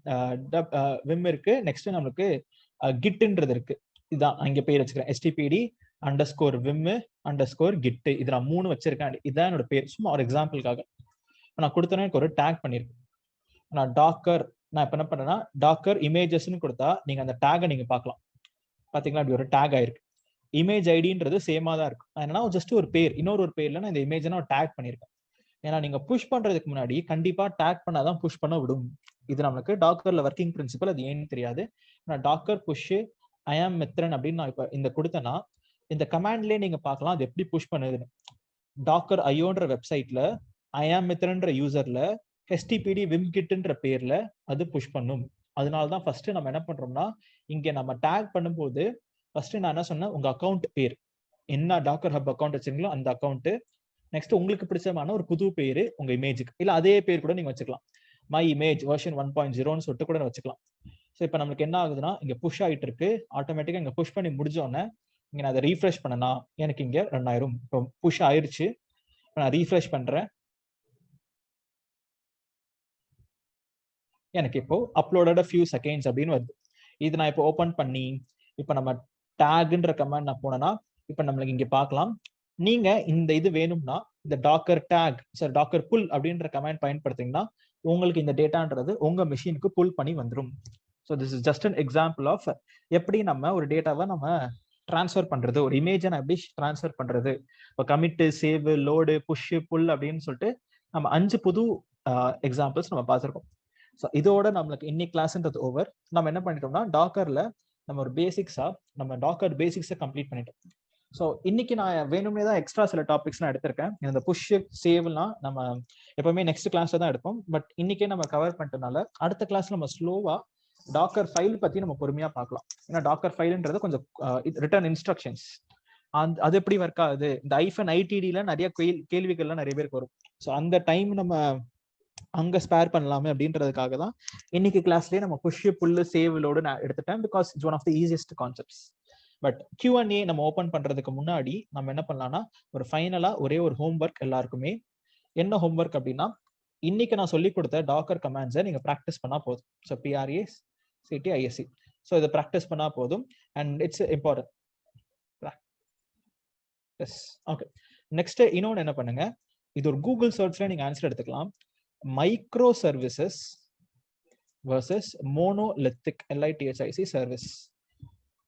விம் இருக்கு. நெக்ஸ்ட் நம்மளுக்கு கிட்ன்றது இருக்கு. இதுதான் அங்க பேர் வச்சுக்கிறேன், HTTPD _vim _git. இது நான் 3 வச்சிருக்கேன். இதுதான் என்னோட பேர். சும்மா ஒரு எக்ஸாம்பிளுக்காக நான் கொடுத்தேன்னா எனக்கு ஒரு டேக் பண்ணிருக்கேன். நான் டாக்கர் நான் இப்ப என்ன பண்ணேன்னா டாக்கர் இமேஜஸ்ன்னு கொடுத்தா நீங்க அந்த டேகை நீங்க பார்க்கலாம். பாத்தீங்களா, அப்படி ஒரு டேக் ஆயிருக்கு. இமேஜ் ஐடின்றது சேமா தான் இருக்கு. என்னன்னா ஜஸ்ட் ஒரு பேர், இன்னொரு ஒரு பேர்ல நான் இந்த இமேஜ் நான் டேக் பண்ணிருக்கேன். ஏன்னா நீங்க புஷ் பண்றதுக்கு முன்னாடி கண்டிப்பா டேக் பண்ணாதான் புஷ் பண்ண விடும். இது நம்மளுக்கு டாக்கர்ல ஒர்க்கிங் பிரின்சிபல். அது ஏன்னு தெரியாது. நான் டாக்கர் புஷ் ஐ ஆம் மித்ரன் அப்படின்னு நான் இப்ப இந்த கொடுத்தேன்னா இந்த கமாண்ட்லயே நீங்க பார்க்கலாம் அது எப்படி புஷ் பண்ணுதுன்னு. டாக்கர் ஐயோன்ற வெப்சைட்ல ஐ ஆம் மித்ரன்ற யூசர்ல HTTPD விம்கிட்ன்ற பேர்ல அது புஷ் பண்ணும். அதனாலதான் ஃபர்ஸ்ட் நம்ம என்ன பண்றோம்னா இங்க நம்ம டேக் பண்ணும்போது ஃபர்ஸ்ட் நான் என்ன சொன்னேன், உங்க அக்கௌண்ட் பேர் என்ன டாக்கர் ஹப் அக்கௌண்ட் வச்சிருக்கீங்களோ அந்த அக்கௌண்ட். நெக்ஸ்ட் உங்களுக்கு பிடிச்சமான ஒரு புது பேரு உங்க இமேஜுக்கு, இல்ல அதே பேர் கூட நீங்க வச்சுக்கலாம். மை இமேஜ் வெர்ஷன் 1.0ன்னு சொல்லிட்டு கூட வச்சுக்கலாம். ஸோ இப்போ நமக்கு என்ன ஆகுதுன்னா இங்க புஷ் ஆயிட்டு இருக்கு. ஆட்டோமேட்டிக்கா இங்க புஷ் பண்ணி முடிஞ்சோடனே இங்க நான் அதை ரீஃப்ரெஷ் பண்ணனா எனக்கு இங்க ரன் ஆயிரும். இப்போ புஷ் ஆயிருச்சு. நான் ரீஃப்ரெஷ் பண்றேன், எனக்கு இப்போ அப்லோடட் ஃபியூ செகண்ட்ஸ் அப்படின்னு வருது. இது நான் இப்போ ஓபன் பண்ணி இப்போ நம்ம டேக்ன்ற கமாண்ட் நான் போனேன்னா இப்போ நம்மளுக்கு இங்க பார்க்கலாம். நீங்க இந்த இது வேணும்னா இந்த டாக்கர் டேக் டாக்கர் புல் அப்படின்ற கமாண்ட் பயன்படுத்திங்கன்னா உங்களுக்கு இந்த டேட்டான்றது உங்க மெஷினுக்கு புல் பண்ணி வந்துடும். So this is just an example of எப்படி நம்ம ஒரு டேட்டாவை நம்ம டிரான்ஸ்ஃபர் பண்றது, ஒரு இமேஜை நான் எப்படி டிரான்ஸ்ஃபர் பண்றது. இப்போ கமிட், சேவ், லோடு, புஷ், புல் அப்படின்னு சொல்லிட்டு நம்ம 5 புது எக்ஸாம்பிள்ஸ் நம்ம பார்த்துருக்கோம். ஸோ இதோட நம்மளுக்கு இன்னைக்கு கிளாஸ்ன்றது ஓவர். நம்ம என்ன பண்ணிட்டோம்னா டாக்கர்ல நம்ம ஒரு பேசிக்ஸா நம்ம டாக்கர் பேசிக்ஸை கம்ப்ளீட் பண்ணிட்டோம். ஸோ இன்னைக்கு நான் வேணும்னே தான் எக்ஸ்ட்ரா சில டாபிக்ஸ் நான் எடுத்திருக்கேன். இந்த புஷ் சேவ்லாம் நம்ம எப்பவுமே நெக்ஸ்ட் கிளாஸ்ல தான் எடுப்போம். பட் இன்னைக்கே நம்ம கவர் பண்ணிட்டனால அடுத்த கிளாஸ்ல நம்ம ஸ்லோவா டாக்கர் ஃபைல் பத்தி நம்ம பொறுமையா பார்க்கலாம். ஏன்னா டாக்கர் ஃபைல்ன்றது கொஞ்சம் ரிட்டர்ன் இன்ஸ்ட்ரக்ஷன்ஸ் அது எப்படி ஒர்க் ஆகுது. இந்த -ITDல நிறைய கேள்விகள்லாம் நிறைய பேருக்கு வரும். ஸோ அந்த டைம் நம்ம அங்க ஸ்பேர் பண்ணலாமே அப்படின்றதுக்காக தான் இன்னைக்கு கிளாஸ்லயே நம்ம புஷ், புல், சேவ்லோடு நான் எடுத்துட்டேன். Because it's one of the easiest concepts. But Q&A நம்ம ஓபன் பண்றதுக்கு முன்னாடி நம்ம என்ன பண்ணலாம்னா ஒரு ஃபைனலா ஒரே ஒரு ஹோம்ஒர்க் எல்லாருக்குமே. என்ன ஹோம்ஒர்க் அப்படின்னா இன்னைக்கு நான் சொல்லி கொடுத்த டாக்கர் கமாண்ட்ஸை நீங்க ப்ராக்டிஸ் பண்ணா போதும். So PRACTISC. ஸோ இதை ப்ராக்டிஸ் பண்ணா போதும். And it's important. Okay, next இன்னொன்னு என்ன பண்ணுங்க, இது ஒரு கூகுள் சர்ச்ல நீங்க ஆன்சர் எடுத்துக்கலாம். Micro services versus monolithic LITHIC service.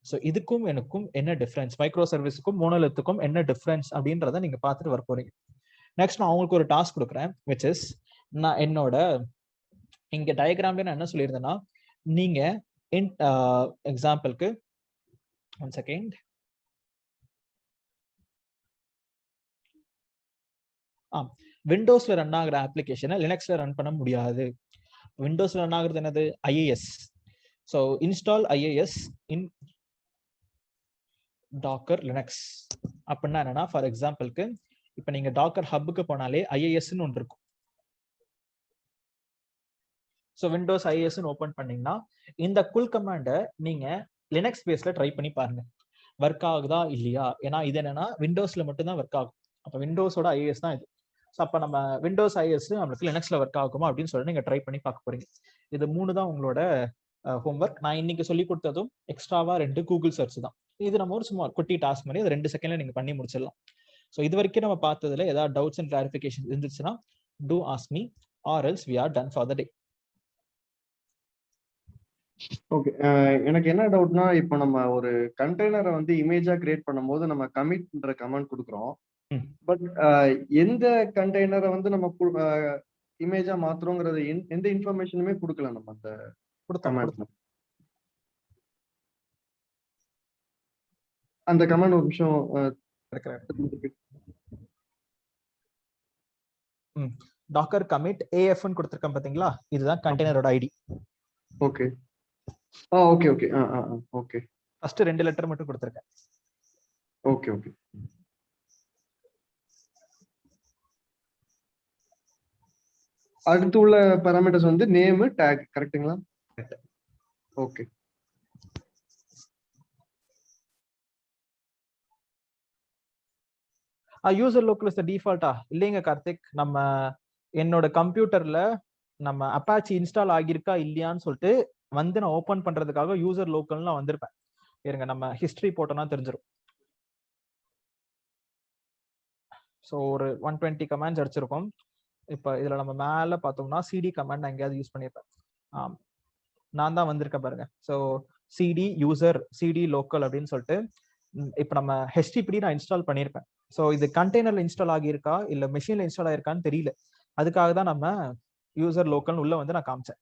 So இதுக்கும் எனக்கும் என்ன டிஃபரன்ஸ், மைக்ரோ சர்வீஸுக்கும் மோனோலித்துக்கும் என்ன டிஃபரன்ஸ் அப்படின்றத நீங்க பார்த்துட்டு வர போறீங்க. நெக்ஸ்ட் நான் உங்களுக்கு ஒரு டாஸ்க் கொடுக்குறேன், விச் இஸ் நான் என்னோட இங்க டயக்ராம்ல நான் என்ன சொல்லியிருந்தேன்னா நீங்க எக்ஸாம்பிளுக்கு ஒன் செகண்ட் விண்டோஸ்ல ரன் ஆகிற அப்ளிகேஷனை லினக்ஸ்ல ரன் பண்ண முடியாது. விண்டோஸ்ல ரன் ஆகுறது என்னது, IIS. ஸோ இன்ஸ்டால் IIS இன் டாக்கர் லினக்ஸ் அப்படின்னா என்னன்னா, ஃபார் எக்ஸாம்பிளுக்கு இப்ப நீங்க டாக்கர் ஹப்புக்கு போனாலே IISன்னு ஒன்று இருக்கும். ஸோ விண்டோஸ் IISன்னு ஓபன் பண்ணீங்கன்னா இந்த குல் கமாண்டை நீங்க லினக்ஸ் பேஸ்ல ட்ரை பண்ணி பாருங்க, ஒர்க் ஆகுதா இல்லையா. ஏன்னா இது என்னன்னா விண்டோஸ்ல மட்டும்தான் ஒர்க் ஆகும். அப்ப விண்டோஸோட IIS தான் இது. ஸோ அப்ப நம்ம விண்டோஸ் IIS நம்மளுக்கு லினக்ஸ்ல ஒர்க் ஆகுமா அப்படின்னு சொல்லிட்டு நீங்க ட்ரை பண்ணி பார்க்க போறீங்க. இது 3 தான் உங்களோட ஹோம்ஒர்க். நான் இன்னைக்கு சொல்லி கொடுத்ததும் எக்ஸ்ட்ராவா 2 கூகுள் சர்ச் தான். இது நம்ம ஒரு சும்மா குட்டி டாஸ்க் மாதிரி 2 செகண்ட்ல நீங்க பண்ணி முடிச்சிடலாம். ஸோ இது வரைக்கும் நம்ம பார்த்ததுல ஏதாவது டவுட்ஸ் அண்ட் கிளாரிஃபிகேஷன் இருந்துச்சுன்னா to ask me or else we are done for the day. Okay, எனக்கு என்ன டவுட்னா, இப்போ நம்ம ஒரு கண்டெய்னரை வந்து இமேஜா கிரியேட் பண்ணும்போது நம்ம கமிட்ன்ற கமெண்ட் கொடுக்குறோம். பட் எந்த கண்டெய்னரை வந்து நம்ம இமேஜா மாத்துறோங்கிறது எந்த இன்ஃபர்மேஷனுமே கொடுக்கல நம்ம அந்த கமெண்ட்ல. அந்த கமெண்ட் ஒரு நிமிஷம் டாக்கர் கமிட் AF ன்னு கொடுத்திருக்கேன் பாத்தீங்களா, இதுதான் கண்டெய்னரோட ID. Okay okay okay okay. First 2 letter மட்டும் கொடுத்திருக்கேன். Okay okay. அடுத்து உள்ள பாராமீட்டர்ஸ் வந்து நேம், டாக், கரெக்ட்டுங்களா? Okay. User local is the டிஃபால்ட்டா? இல்லைங்க கார்த்திக், நம்ம என்னோட கம்ப்யூட்டர்ல நம்ம அப்பாச்சி இன்ஸ்டால் ஆகியிருக்கா இல்லையான்னு சொல்லிட்டு வந்து நான் ஓபன் பண்றதுக்காக யூசர் லோக்கல்னு நான் வந்திருப்பேன். இருங்க, நம்ம ஹிஸ்டரி போட்டோம்னா தெரிஞ்சிடும். ஸோ ஒரு 120 கமாண்ட்ஸ் அடிச்சிருக்கோம். இப்போ இதுல நம்ம மேல பார்த்தோம்னா சிடி கமாண்ட் நான் எங்கேயாவது யூஸ் பண்ணியிருப்பேன். நான் தான் வந்திருக்கேன் பாருங்க. So CD user CD local அப்படின்னு சொல்லிட்டு இப்போ நம்ம HTTP நான் இன்ஸ்டால் பண்ணியிருப்பேன். ஸோ இது கண்டெய்னர்ல இன்ஸ்டால் ஆகியிருக்கா இல்ல மெஷின்ல இன்ஸ்டால் ஆயிருக்கான்னு தெரியல. அதுக்காக தான் நம்ம யூசர் லோக்கல் உள்ள வந்து நான் காமிச்சேன்.